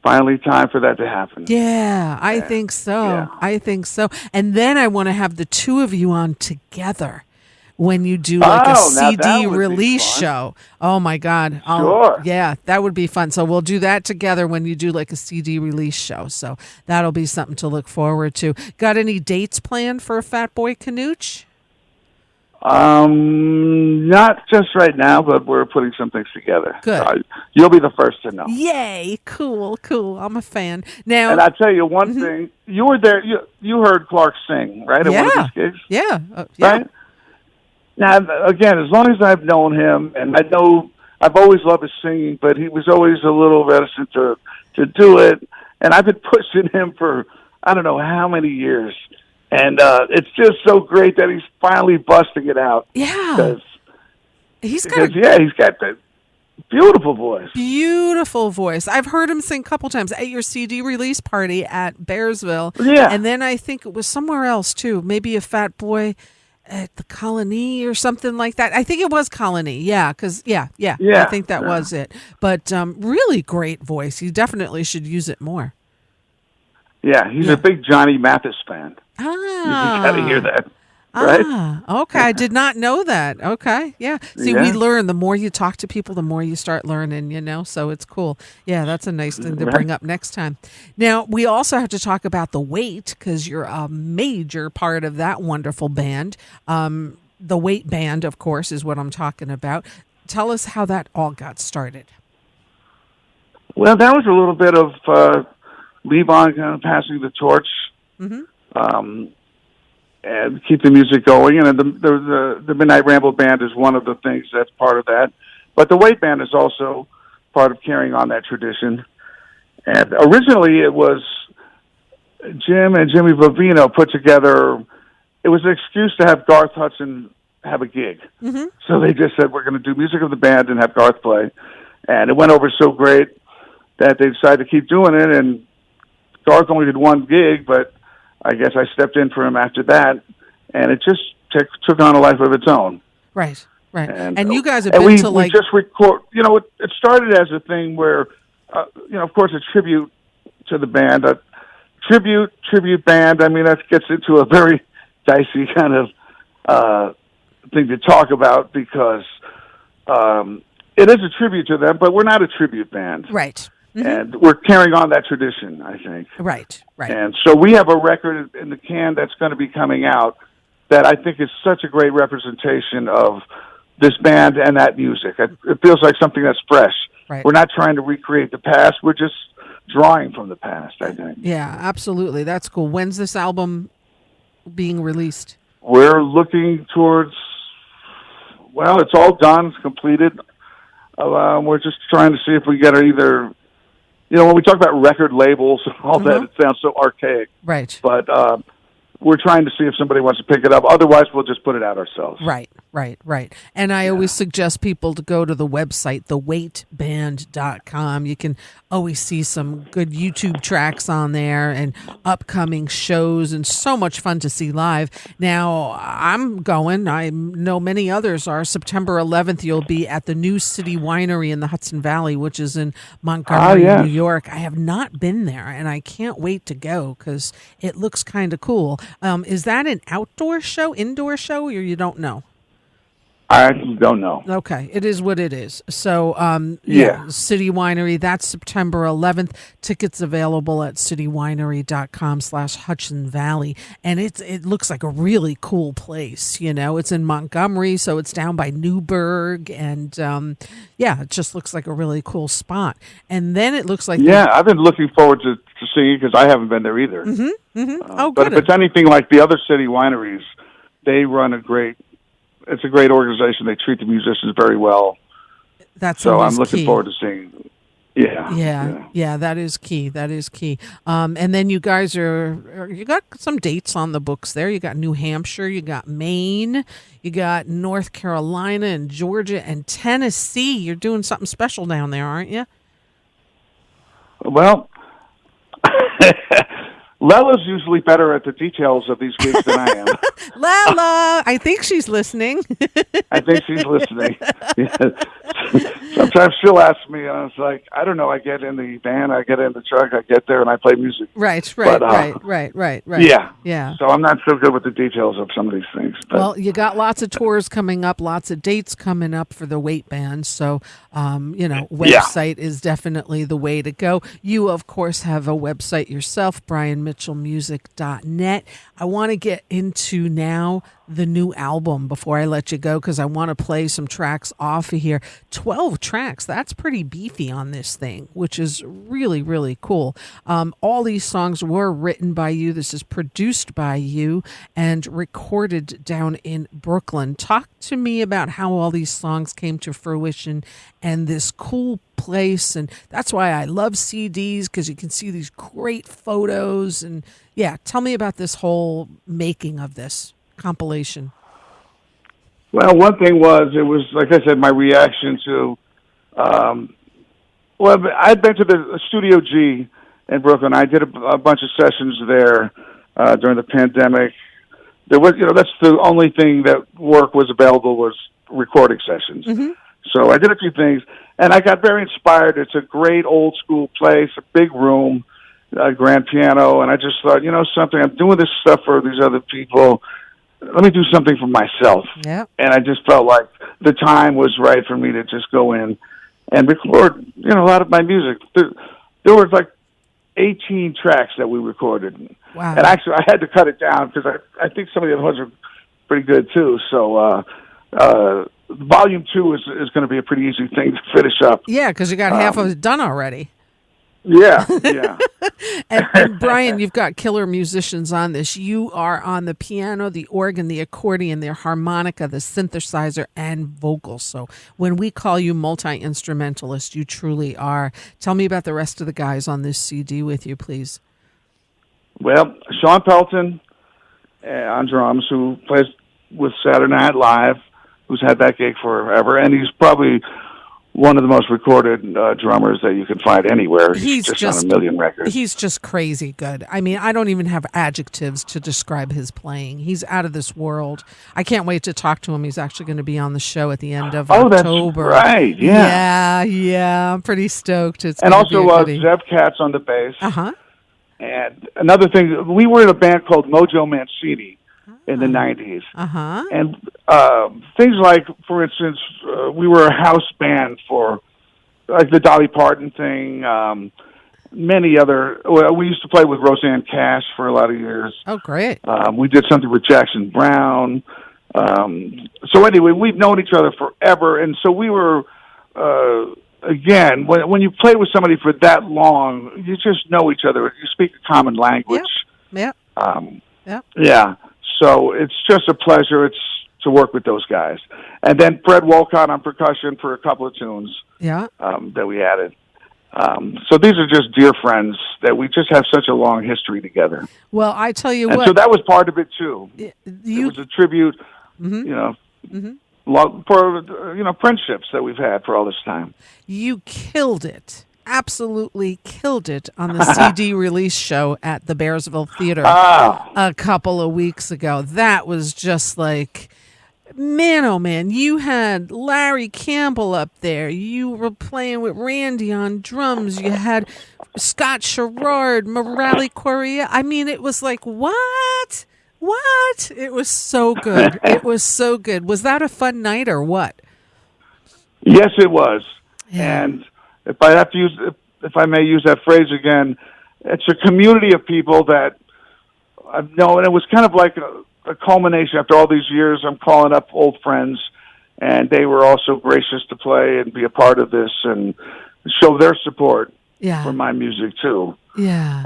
finally time for that to happen. Yeah, I think so. Yeah. I think so. And then I want to have the two of you on together when you do like a CD release show. Oh my God. Sure. Yeah, that would be fun. So we'll do that together when you do like a CD release show. So that'll be something to look forward to. Got any dates planned for Fat Boy Canoe? Not just right now, but we're putting some things together. Good. You'll be the first to know. Yay. Cool. I'm a fan. Now, and I'll tell you one thing. You were there. You heard Clark sing, right? At one of these gigs? Yeah. Right? Now, again, as long as I've known him, and I know I've always loved his singing, but he was always a little reticent to do it. And I've been pushing him for I don't know how many years. And it's just so great that he's finally busting it out. Yeah. He's got that beautiful voice. Beautiful voice. I've heard him sing a couple times at your CD release party at Bearsville. Yeah. And then I think it was somewhere else too. Maybe a Fat Boy at the Colony or something like that. I think it was Colony. Yeah. Because, I think that was it. But really great voice. You definitely should use it more. Yeah. He's a big Johnny Mathis fan. You got to hear that. Right? Okay. I did not know that. Okay. Yeah. See, we learn. The more you talk to people, the more you start learning, so it's cool. Yeah, that's a nice thing to bring up next time. Now, we also have to talk about The Wait, because you're a major part of that wonderful band. The Wait Band, of course, is what I'm talking about. Tell us how that all got started. Well, that was a little bit of Levon kind of passing the torch. Mm-hmm. And keep the music going. And the Midnight Ramble band is one of the things that's part of that. But the Wait Band is also part of carrying on that tradition. And originally it was Jim and Jimmy Vivino put together, it was an excuse to have Garth Hudson have a gig. Mm-hmm. So they just said, we're going to do music of the band and have Garth play. And it went over so great that they decided to keep doing it. And Garth only did one gig, but I guess I stepped in for him after that, and it just took on a life of its own. Right. And you guys have been to we just record. It started as a thing where, of course, a tribute to the band, a tribute band. I mean, that gets into a very dicey kind of thing to talk about because it is a tribute to them, but we're not a tribute band. Right. Mm-hmm. And we're carrying on that tradition, I think. Right. And so we have a record in the can that's going to be coming out that I think is such a great representation of this band and that music. It feels like something that's fresh. Right. We're not trying to recreate the past. We're just drawing from the past, I think. Yeah, absolutely. That's cool. When's this album being released? We're looking towards, it's all done. It's completed. We're just trying to see if we get either... when we talk about record labels and all that, it sounds so archaic. Right. But we're trying to see if somebody wants to pick it up. Otherwise, we'll just put it out ourselves. Right. And I always suggest people to go to the website, thewaitband.com. You can always see some good YouTube tracks on there and upcoming shows and so much fun to see live. Now, I'm going. I know many others are. September 11th, you'll be at the New City Winery in the Hudson Valley, which is in Montgomery, New York. I have not been there, and I can't wait to go because it looks kind of cool. Is that an outdoor show, indoor show, or you don't know? I don't know. Okay, it is what it is. So, Yeah. City Winery, that's September 11th. Tickets available at citywinery.com/Hudson Valley. And it looks like a really cool place, you know. It's in Montgomery, so it's down by Newburgh. And, it just looks like a really cool spot. And then it looks like... Yeah, I've been looking forward to seeing it because I haven't been there either. Oh, but good. if it's anything like the other city wineries, they run it's a great organization. They treat the musicians very well. That's so always I'm looking key. forward to seeing. Yeah, that is key. That is key. And then you guys you got some dates on the books there. You got New Hampshire, you got Maine, you got North Carolina and Georgia and Tennessee. You're doing something special down there, aren't you? Well, Lella's usually better at the details of these gigs than I am. Lella, I think she's listening. I think she's listening. Yeah. Sometimes she'll ask me, and it's like, I don't know. I get in the van, I get in the truck, I get there, and I play music. Right. Yeah. So I'm not so good with the details of some of these things. But. Well, you got lots of tours coming up, lots of dates coming up for the Weight Band. So, website is definitely the way to go. You, of course, have a website yourself, brianmitchellmusic.net. I want to get into now the new album before I let you go, because I want to play some tracks off of here. 12 tracks. That's pretty beefy on this thing, which is really, really cool. All these songs were written by you. This is produced by you and recorded down in Brooklyn. Talk to me about how all these songs came to fruition and this cool place. And that's why I love CDs, because you can see these great photos. And tell me about this whole making of this compilation. Well, one thing it was, like I said, my reaction to, I'd been to the Studio G in Brooklyn. I did a bunch of sessions there during the pandemic. There was, that's the only thing that work was available was recording sessions. Mm-hmm. So I did a few things, and I got very inspired. It's a great old school place, a big room, a grand piano, and I just thought, something, I'm doing this stuff for these other people. Let me do something for myself. Yeah. And I just felt like the time was right for me to just go in and record, a lot of my music. There was like 18 tracks that we recorded. Wow. And actually, I had to cut it down because I think some of the other ones are pretty good too. So, volume 2 is going to be a pretty easy thing to finish up. Yeah, because you got half of it done already. Yeah. and Brian, you've got killer musicians on this. You are on the piano, the organ, the accordion, the harmonica, the synthesizer, and vocals. So when we call you multi-instrumentalist, you truly are. Tell me about the rest of the guys on this CD with you, please. Well, Sean Pelton on drums, who plays with Saturday Night Live, who's had that gig forever, and he's probably one of the most recorded drummers that you can find anywhere. He's just on a million records. He's just crazy good. I mean, I don't even have adjectives to describe his playing. He's out of this world. I can't wait to talk to him. He's actually going to be on the show at the end of October. That's right. Yeah. I'm pretty stoked. And also Zev Katz on the bass. Uh-huh. And another thing, we were in a band called Mojo Mancini in the 90s. Uh-huh. And things like, for instance, we were a house band for like the Dolly Parton thing, many other. Well, we used to play with Roseanne Cash for a lot of years. Oh, great. We did something with Jackson Browne. So anyway, we've known each other forever. And so we were, again, when you play with somebody for that long, you just know each other. You speak a common language. Yeah. Yeah. So it's just a pleasure to work with those guys. And then Fred Wolcott on percussion for a couple of tunes that we added. So these are just dear friends that we just have such a long history together. Well, I tell you what. So that was part of it, too. It was a tribute, for, friendships that we've had for all this time. You killed it. Absolutely killed it on the CD release show at the Bearsville Theater a couple of weeks ago. That was just like, man, oh man, you had Larry Campbell up there. You were playing with Randy on drums. You had Scott Sherrard, Morale Correa. I mean, it was like, what? What? It was so good. It was so good. Was that a fun night or what? Yes, it was. Yeah. And if I may use that phrase again, it's a community of people that I've known. It was kind of like a culmination after all these years. I'm calling up old friends, and they were also gracious to play and be a part of this and show their support for my music too. Yeah.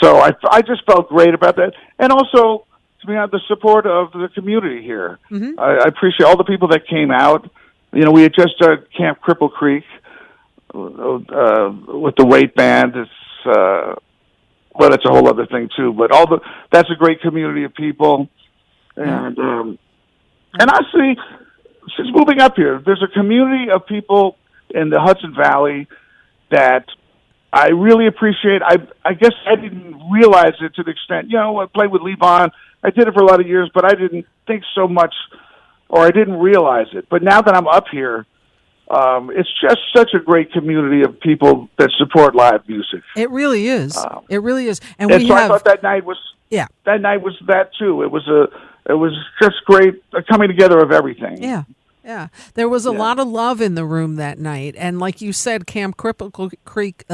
So I just felt great about that, and also to be honest, the support of the community here. Mm-hmm. I appreciate all the people that came out. You know, we had just done Camp Cripple Creek with the Wait Band. It's well, that's a whole other thing too. But that's a great community of people, and I see since moving up here, there's a community of people in the Hudson Valley that I really appreciate. I guess I didn't realize it to the extent, I played with Levon. I did it for a lot of years, but I didn't think so much, or I didn't realize it. But now that I'm up here, it's just such a great community of people that support live music. It really is. It really is. And I thought that night was that too. It was just great, a coming together of everything. Yeah. Yeah, there was a lot of love in the room that night, and like you said, Camp Cripple Creek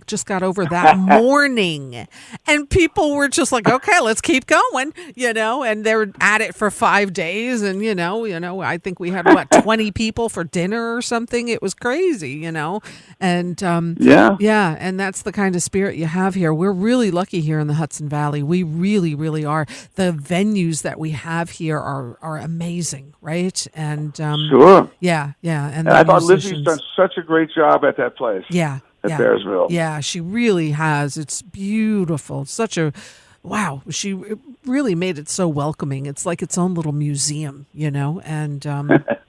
just got over that morning, and people were just like, "Okay, let's keep going," and they were at it for 5 days, and I think we had 20 people for dinner or something. It was crazy, and and that's the kind of spirit you have here. We're really lucky here in the Hudson Valley. We really, really are. The venues that we have here are amazing, right? And sure, and I thought Lizzie's done such a great job at that place. At Bearsville. Yeah, she really has. It's beautiful. Wow, she really made it so welcoming. It's like its own little museum, and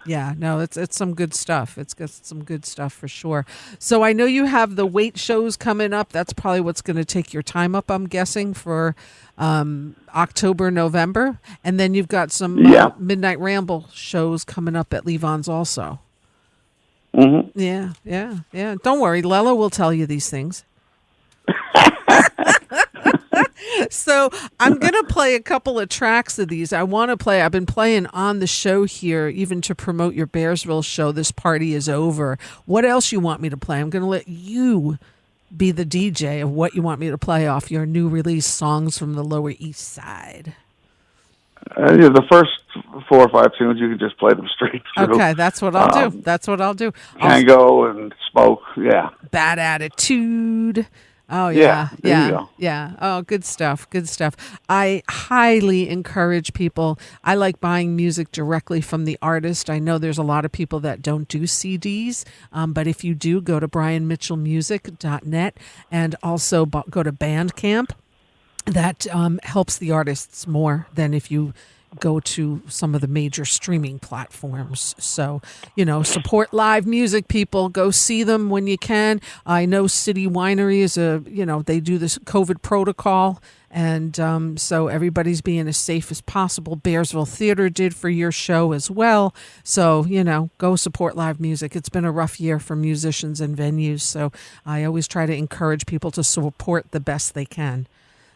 it's some good stuff. It's got some good stuff for sure. So I know you have the Wait shows coming up. That's probably what's going to take your time up, I'm guessing, for October, November. And then you've got some Midnight Ramble shows coming up at Levon's also. Mm-hmm. Yeah. Don't worry, Lela will tell you these things. So I'm going to play a couple of tracks of these. I've been playing on the show here, even to promote your Bearsville show, This Party Is Over. What else you want me to play? I'm going to let you be the DJ of what you want me to play off your new release, Songs from the Lower East Side. The first 4 or 5 tunes, you can just play them straight through. Okay, that's what I'll do. Tango and Smoke, Bad Attitude. Oh, yeah. Oh, good stuff. I highly encourage people. I like buying music directly from the artist. I know there's a lot of people that don't do CDs, but if you do, go to brianmitchellmusic.net and also go to Bandcamp. That helps the artists more than if you go to some of the major streaming platforms. So, support live music, people. Go see them when you can. I know City Winery is they do this COVID protocol, and so everybody's being as safe as possible. Bearsville Theater did for your show as well. So, go support live music. It's been a rough year for musicians and venues, so I always try to encourage people to support the best they can.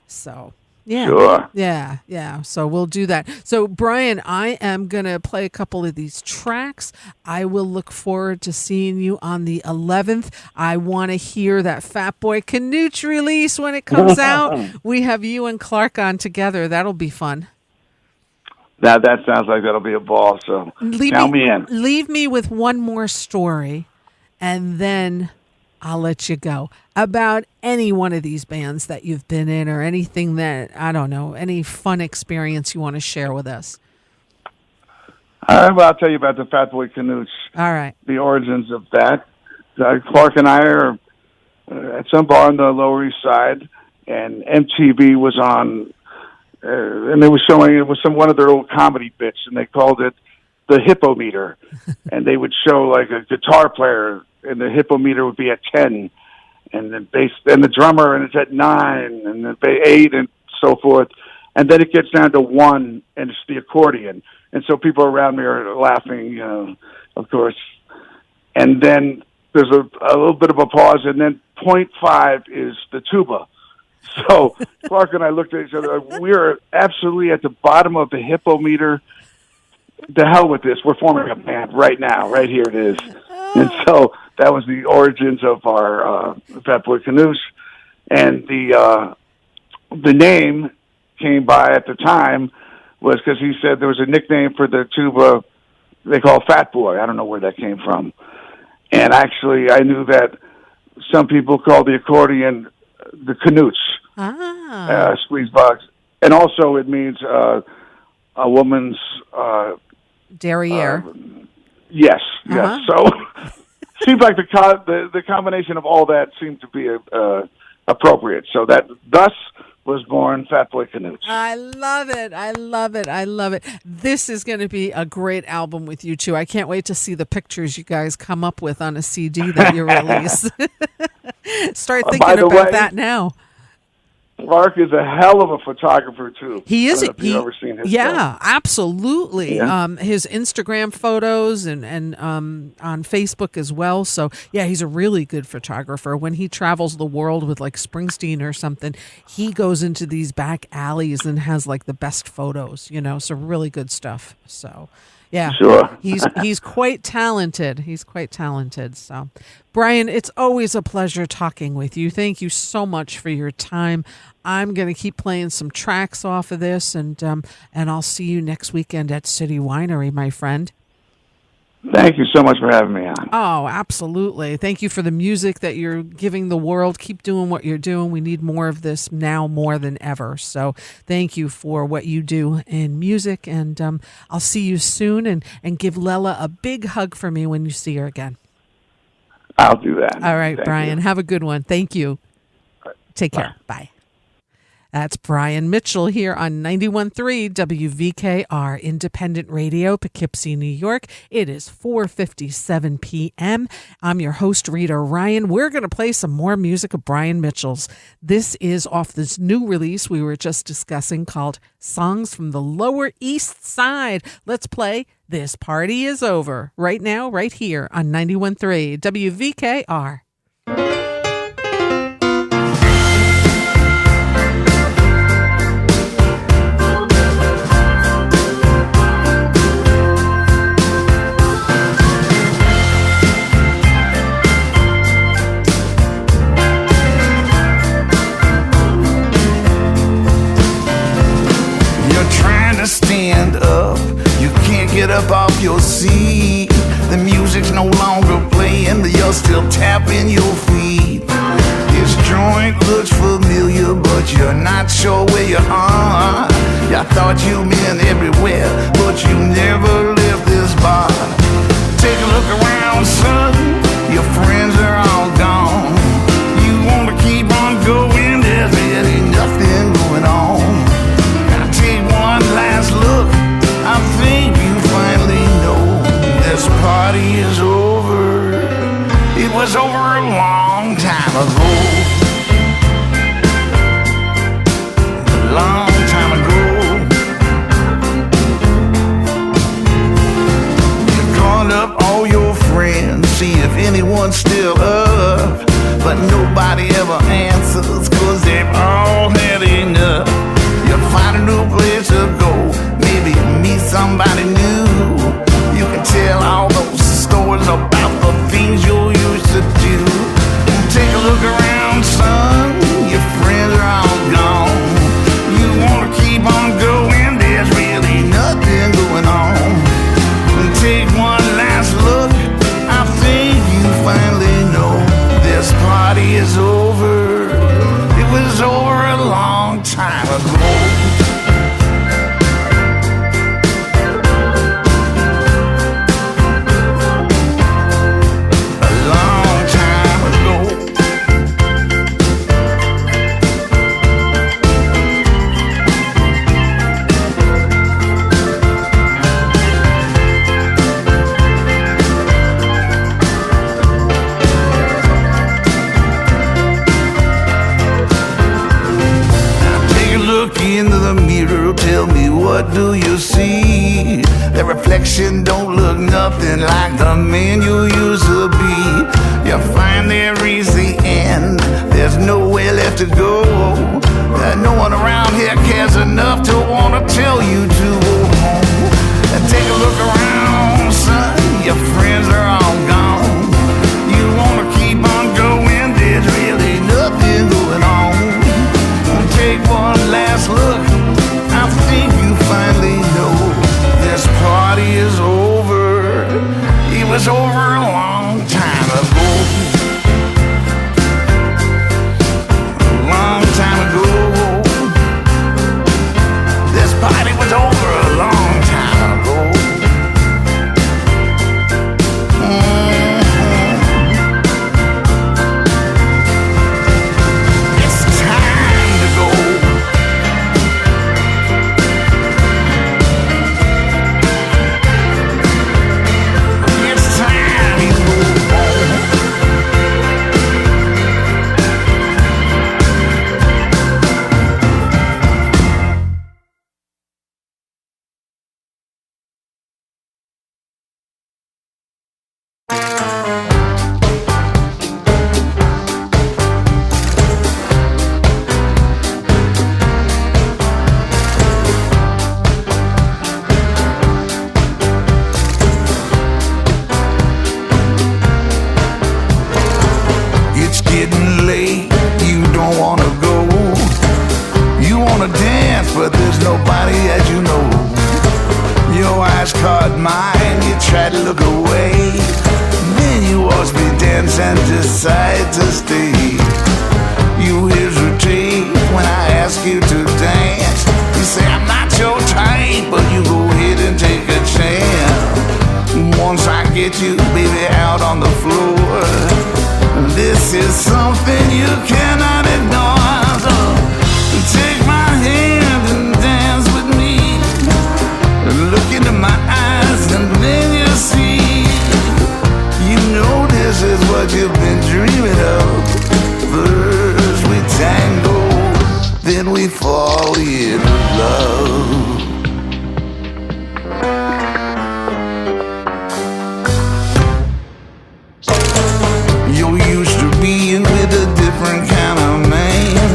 So... yeah. Sure. Yeah. So we'll do that. So, Brian, I am going to play a couple of these tracks. I will look forward to seeing you on the 11th. I want to hear that Fat Boy Canoe release when it comes out. We have you and Clark on together. That'll be fun. That sounds like that'll be a ball. So count me in. Leave me with one more story, and then I'll let you go, about any one of these bands that you've been in, or anything that, I don't know, any fun experience you want to share with us. All right, well, I'll tell you about the Fat Boy Canoe. All right. The origins of that. Clark and I are at some bar on the Lower East Side, and MTV was on, and they were showing, it was one of their old comedy bits, and they called it the Hippometer. And they would show like a guitar player, and the hippometer would be at 10, and then bass, and the drummer, and it's at 9, and then 8, and so forth. And then it gets down to 1, and it's the accordion. And so people around me are laughing, of course. And then there's a little bit of a pause, and then point 5 is the tuba. So Clark and I looked at each other. We are absolutely at the bottom of the hippometer. The hell with this. We're forming a band right now. Right here it is. And so that was the origins of our Fat Boy Canoes. And the name came by at the time was because he said there was a nickname for the tuba they call Fat Boy. I don't know where that came from. And actually, I knew that some people call the accordion the Canoots, squeeze box. And also it means a woman's... derriere. Yes. So seems like the combination of all that seemed to be appropriate. So that thus was born Fat Boy Canoes. I love it. This is going to be a great album with you two. I can't wait to see the pictures you guys come up with on a CD that you release. Start thinking about that now. Clark is a hell of a photographer too. He is. You've ever seen his stuff. Absolutely. Yeah. His Instagram photos and on Facebook as well. So yeah, he's a really good photographer. When he travels the world with like Springsteen or something, he goes into these back alleys and has like the best photos. So really good stuff. So. Yeah, sure. he's quite talented. So, Brian, it's always a pleasure talking with you. Thank you so much for your time. I'm going to keep playing some tracks off of this, and I'll see you next weekend at City Winery, my friend. Thank you so much for having me on. Oh, absolutely. Thank you for the music that you're giving the world. Keep doing what you're doing. We need more of this now more than ever. So thank you for what you do in music. And I'll see you soon. And give Lela a big hug for me when you see her again. I'll do that. All right, Thank Brian. you. Have a good one. Thank you. Take care. Bye. That's Brian Mitchell here on 91.3 WVKR Independent Radio, Poughkeepsie, New York. It is 4:57 p.m. I'm your host, Rita Ryan. We're going to play some more music of Brian Mitchell's. This is off this new release we were just discussing called Songs from the Lower East Side. Let's play This Party Is Over right now, right here on 91.3 WVKR. Stand up, you can't get up off your seat. The music's no longer playing, but you're still tapping your feet. This joint looks familiar, but you're not sure where you are. You thought you'd been everywhere, but you never left this bar. Take a look around, son, your friends are all gone. You want to keep on going, there's really nothing going on. Last look, I think you finally know this party is over. It was over a long time ago. A long time ago. You called up all your friends, see if anyone's still up, but nobody ever answers, 'cause they've all had enough. You find a new place to go, maybe meet somebody new. You can tell all those stories about the things you used to do. Take a look around, son, your friends are all gone. You want to keep on going, there's really nothing going on. Take one last look, I think you finally know this party is over. It was over a long time ago. Into the mirror, tell me, what do you see? The reflection don't look nothing like the man you used to be. You find there is the end, there's there's nowhere left to go. No one around here cares enough to want to tell you to go home. Take a look around, son, your friends are all gone. You want to keep on going, there's really nothing going on. Take one last look, I think you finally know this party is over. It was over a long time ago. A long time ago. This party was over a long time ago. It's time to go. It's time to go home. It's getting late, you don't wanna go. You wanna dance, but there's nobody as you know. Your eyes caught mine, you tried to look away. Then you watch me dance and decide to stay. You hesitate when I ask you to dance. You say I'm not your type, but you go ahead and take a chance. Once I get you, baby, out on the floor, this is something you cannot ignore. So take my hand and dance with me. Look into my eyes and then you see. You know this is what you've been dreaming of. First we tango, then we fall in love. You're used to being with a different kind of man,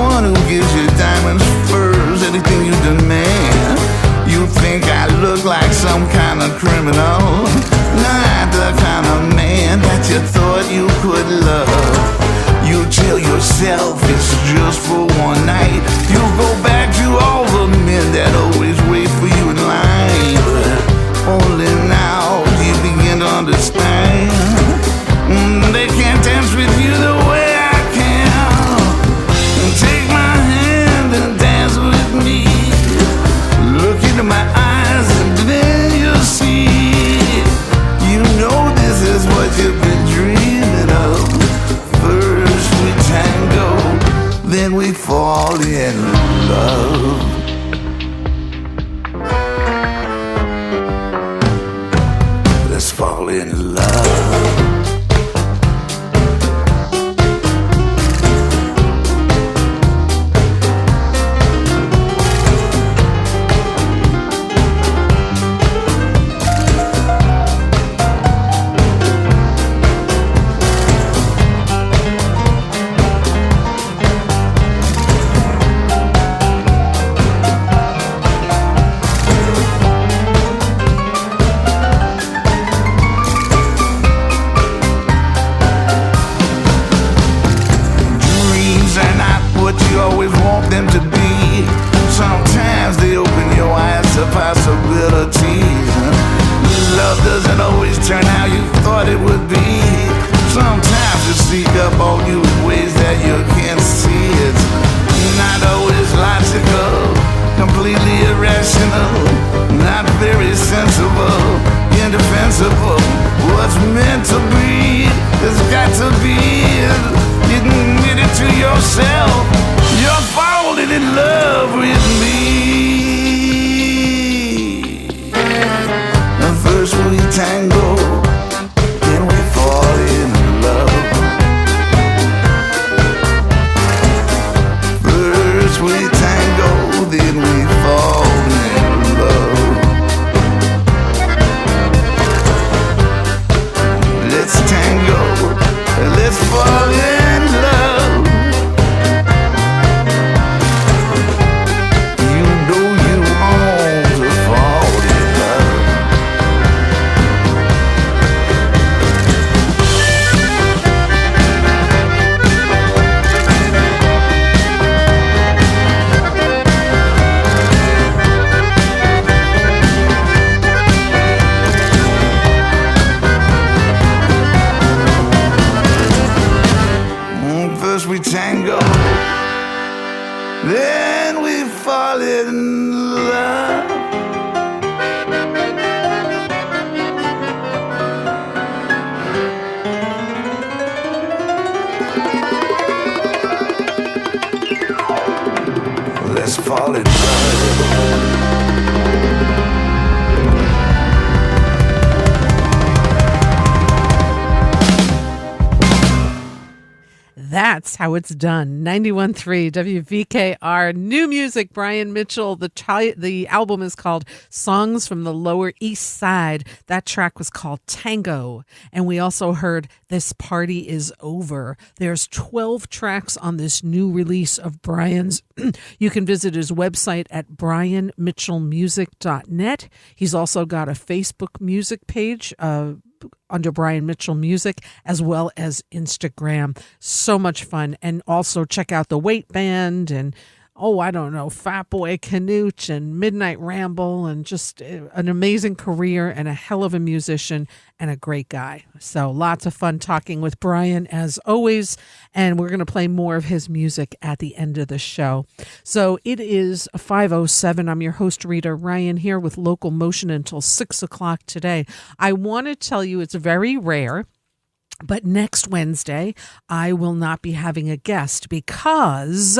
one who gives you diamonds, furs, anything you demand. You think I look like some kind of criminal, not the kind of man that you thought you could love. You tell yourself it's just for one night. You go back to all the men that always wait for you in line, but only now do you begin to understand. They can't dance with you the way I can. Take my hand and dance with me. Look into my eyes and then you'll see. You know this is what you've been dreaming of. First we tango, then we fall in love. Let's fall in love. tango. Then we fall in love. Let's fall in love. That's how it's done. 91.3 WVKR. New music, Brian Mitchell. The album is called Songs from the Lower East Side. That track was called Tango. And we also heard This Party Is Over. There's 12 tracks on this new release of Brian's. You can visit his website at brianmitchellmusic.net. He's also got a Facebook music page, under Brian Mitchell Music, as well as Instagram. So much fun. And also check out the Weight Band and, Fat Boy Canoe and Midnight Ramble, and just an amazing career and a hell of a musician and a great guy. So lots of fun talking with Brian as always, and we're going to play more of his music at the end of the show. So it is 5:07. I'm your host, Rita Ryan, here with LocalMotion until 6 o'clock today. I want to tell you it's very rare, but next Wednesday, I will not be having a guest because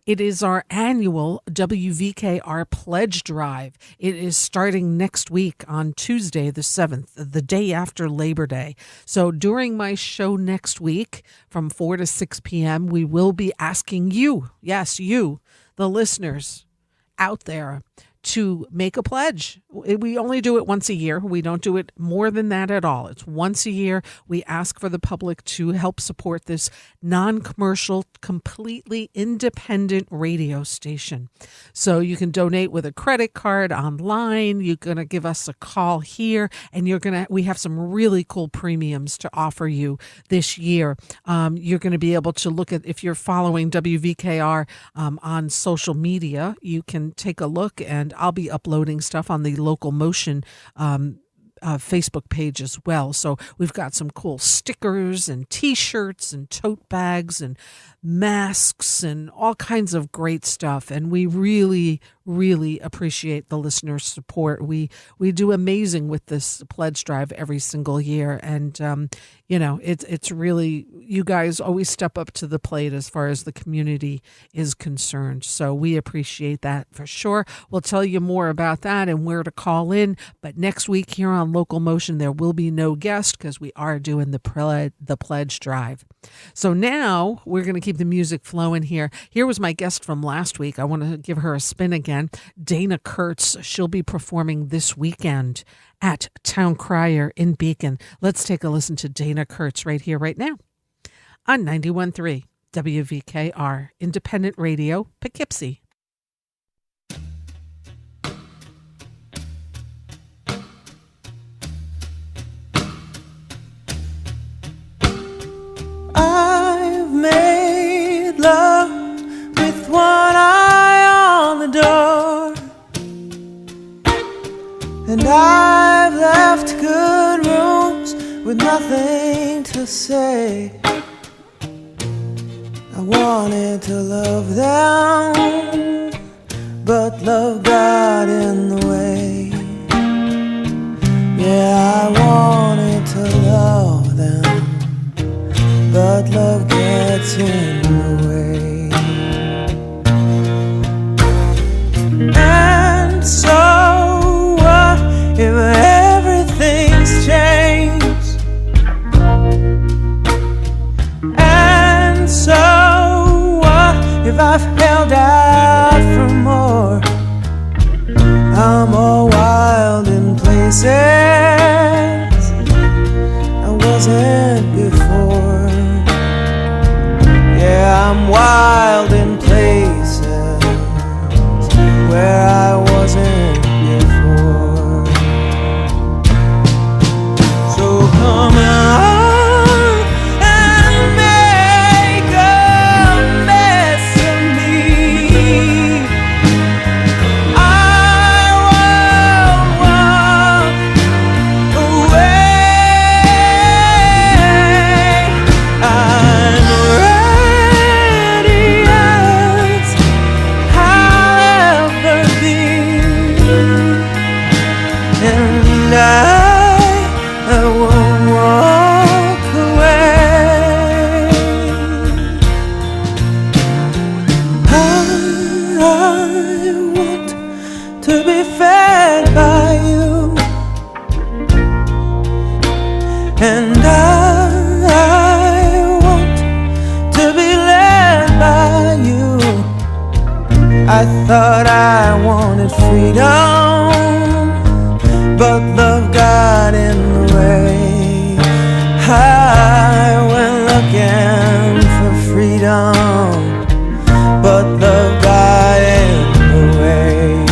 it is our annual WVKR Pledge Drive. It is starting next week on Tuesday, the 7th, the day after Labor Day. So during my show next week from 4 to 6 p.m., we will be asking you, yes, you, the listeners out there, to make a pledge. We only do it once a year. We don't do it more than that at all. It's once a year. We ask for the public to help support this non-commercial, completely independent radio station. So you can donate with a credit card online. You're going to give us a call here, and we have some really cool premiums to offer you this year. You're going to be able to look at, if you're following WVKR on social media, you can take a look, and I'll be uploading stuff on the LocalMotion Facebook page as well. So we've got some cool stickers and T-shirts and tote bags and masks and all kinds of great stuff. And we really, really appreciate the listeners' support. We do amazing with this pledge drive every single year. And, it's really, you guys always step up to the plate as far as the community is concerned. So we appreciate that for sure. We'll tell you more about that and where to call in. But next week here on LocalMotion, there will be no guest because we are doing the pledge drive. So now we're going to keep the music flowing here. Here was my guest from last week. I want to give her a spin again. Dana Kurtz. She'll be performing this weekend at Town Crier in Beacon. Let's take a listen to Dana Kurtz right here, right now on 91.3 WVKR, Independent Radio, Poughkeepsie. I've made love with one eye on the door, and I've left good rooms with nothing to say. I wanted to love them, but love got in the way. Yeah, I wanted to love them, but love gets in the way. And so what if everything's changed? And so what if I've held out for more? I'm all wild in places I wasn't before. Yeah, I'm wild in places where I wasn't before. So come on and make a mess of me. I thought I wanted freedom, but love got in the way. I went looking for freedom, but love got in the way.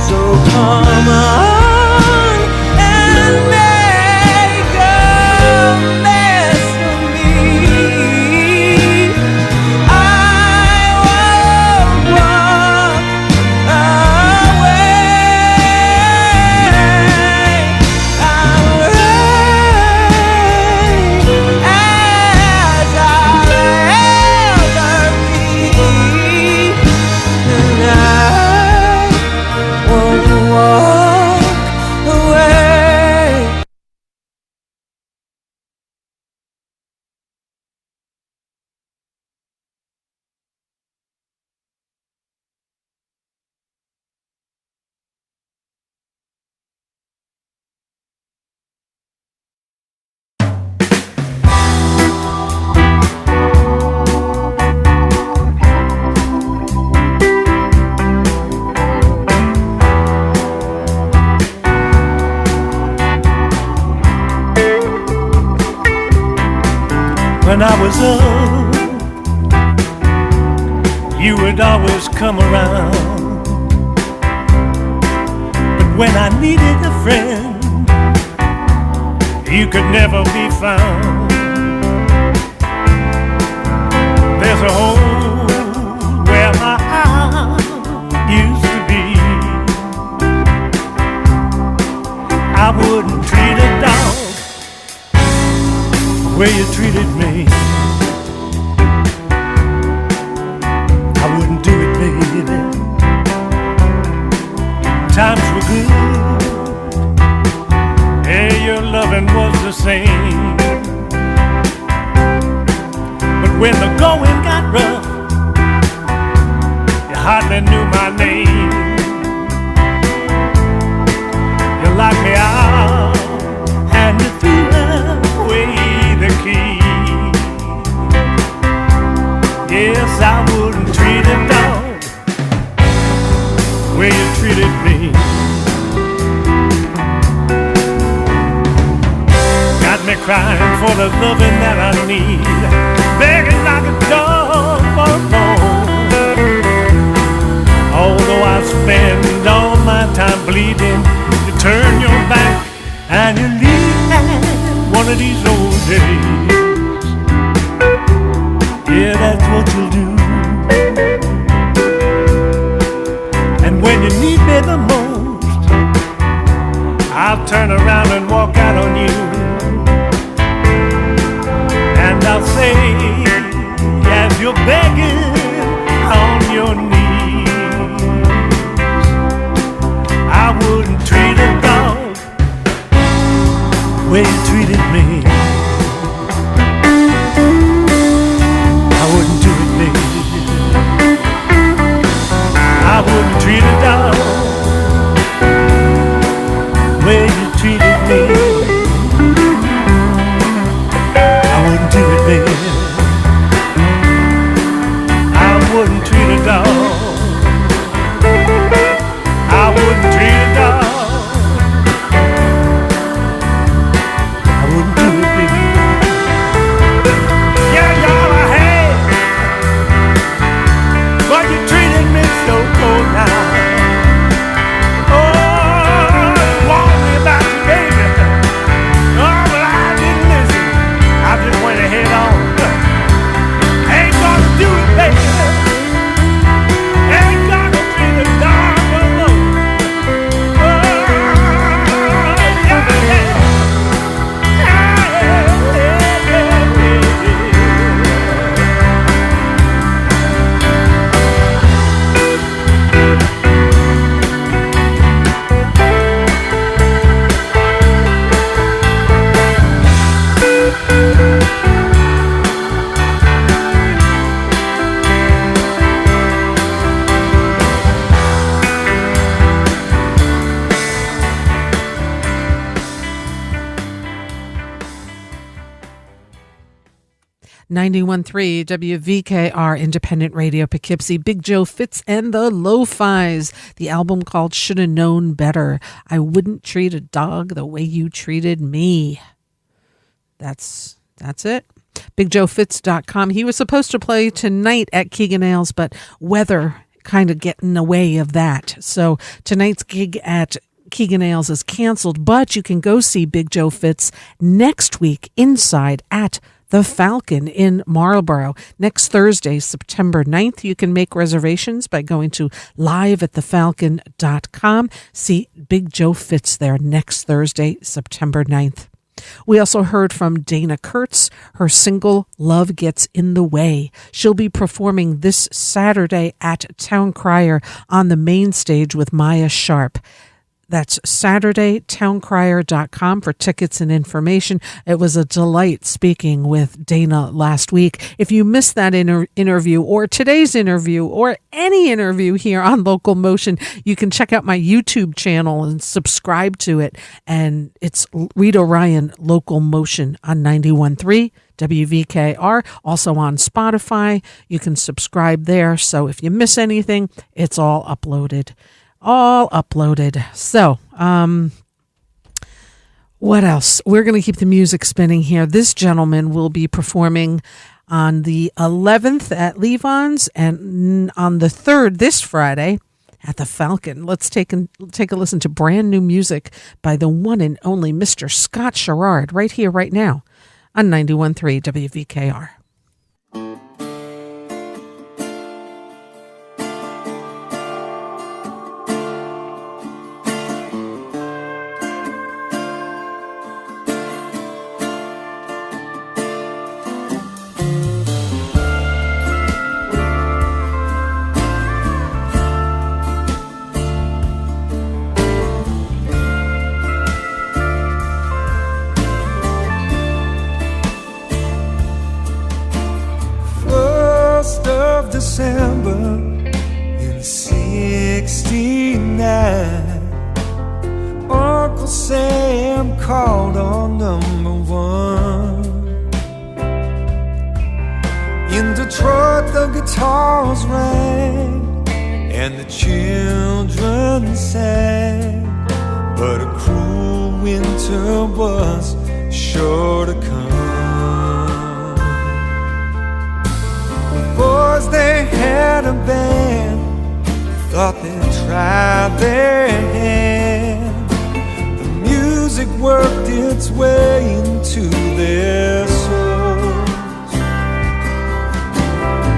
So come on and make a mess of me. I won't walk away. I'll reign as I'll ever be, and I won't walk away. When I was up, you would always come around. But when I needed a friend, you could never be found. There's a hole where my heart used to be. I wouldn't treat a dog the way you treated me. I wouldn't do it, baby. Times were good, hey, your loving was the same. But when the going got rough, you hardly knew my name. You locked me out and you threw away the key. Yes, I wouldn't treat a dog the way you treated me. Got me crying for the loving that I need, begging like a dog for a bone. Although I spend all my time bleeding, you turn your back and you leave one of these old days. Yeah, that's what you'll do. And when you need me the most, I'll turn around and walk out on you. And I'll say, as you're begging on your knees, I wouldn't treat a dog the way you treated me. I wouldn't do it, baby. I wouldn't treat a dog the way you treated me. 91.3 WVKR Independent Radio Poughkeepsie. Big Joe Fitz and the Lo-Fis. The album called Shoulda Known Better. I wouldn't treat a dog the way you treated me. That's it. BigJoeFitz.com. He was supposed to play tonight at Keegan Ailes, but weather kind of getting in the way of that. So tonight's gig at Keegan Ailes is canceled, but you can go see Big Joe Fitz next week inside at the Falcon in Marlborough. Next Thursday, September 9th. You can make reservations by going to liveatthefalcon.com. See Big Joe Fitz there next Thursday, September 9th. We also heard from Dana Kurtz, her single Love Gets in the Way. She'll be performing this Saturday at Town Crier on the main stage with Maya Sharp. That's Saturday, towncrier.com for tickets and information. It was a delight speaking with Dana last week. If you missed that interview or today's interview or any interview here on LocalMotion, you can check out my YouTube channel and subscribe to it. And it's Rita Ryan LocalMotion on 91.3 WVKR, also on Spotify. You can subscribe there. So if you miss anything, it's all uploaded. So, what else? We're going to keep the music spinning here. This gentleman will be performing on the 11th at Levon's and on the 3rd this Friday at the Falcon. Let's take a listen to brand new music by the one and only Mr. Scott Sherrard right here, right now on 91.3 WVKR. December in '69, Uncle Sam called on number one. In Detroit the guitars rang and the children sang, but a cruel winter was sure to come. Boys, they had a band, thought they'd try their hand. The music worked its way into their souls.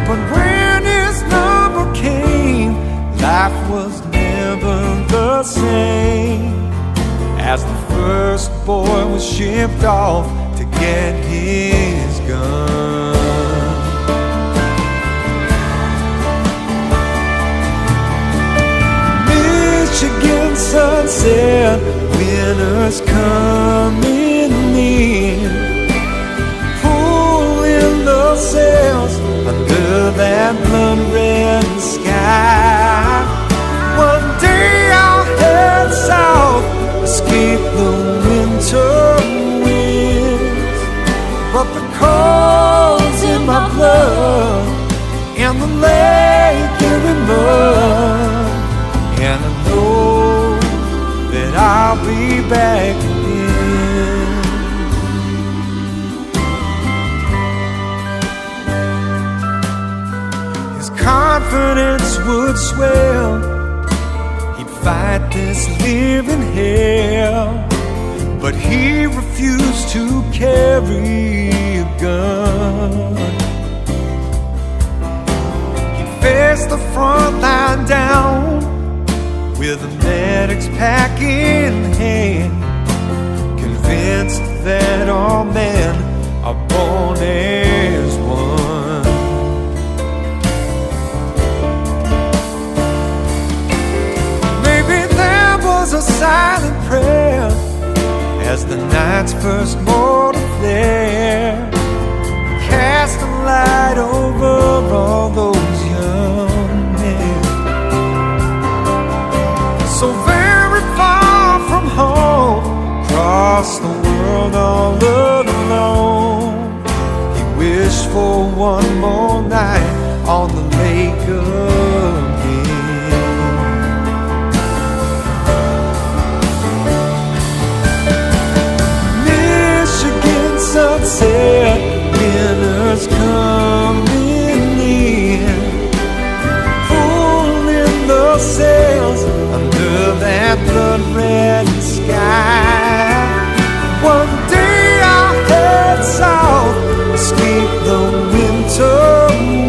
But when his number came, life was never the same. As the first boy was shipped off to get his gun. Michigan sunset, winter's coming in, pulling the sails under that blood-red sky. One day I'll head south, escape the winter winds, but the cold's in my blood and the lake in mud. And I know that I'll be back again. His confidence would swell, he'd fight this living hell, but he refused to carry a gun. He'd face the front line down with the medic's pack in hand, convinced that all men are born as one. Maybe there was a silent prayer as the night's first mortal flare cast a light over all those young men. So very far from home, across the world all alone, he wished for one more night on the lake again. Michigan sunset, winter's coming in, pulling the sails under that blood-red sky. One day I'll head south, escape the winter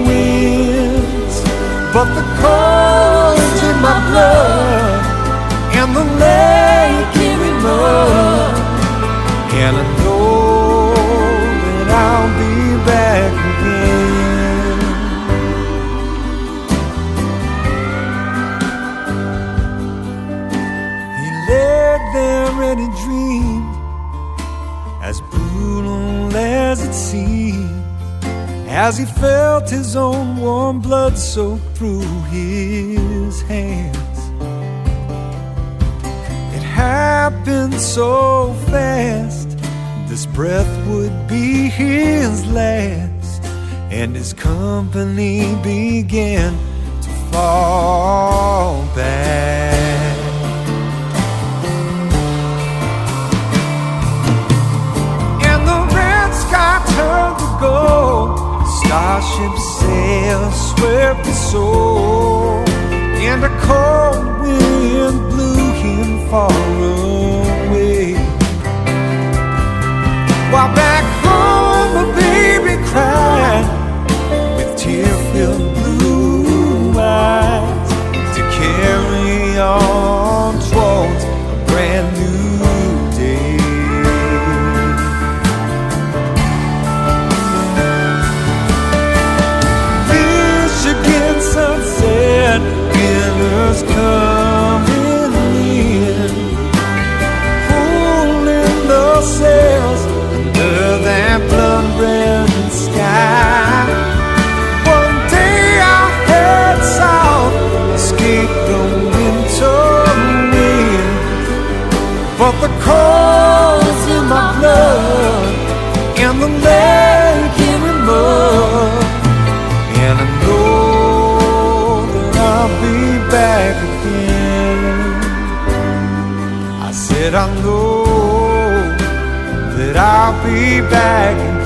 winds, but the cold's in my blood and the lake giving mud, and I know that I'll be back again. He lay there and he dreamed, as brutal as it seemed, as he felt his own warm blood soak through his hands. It happened so fast, this breath would be his last, and his company began to fall back. And the red sky turned to gold, starship sails swept his soul, and a cold wind blew him far away. While back home a baby cried with tear-filled blue eyes to carry on towards a brand new day. Michigan sunset, winter's coming in, pulling the sails under that blood-red sky. One day I'll head south, escape the winter wind, but the cold's in my blood and the lake giving mud, and I know that I'll be back again. I said I know that I'll be back again.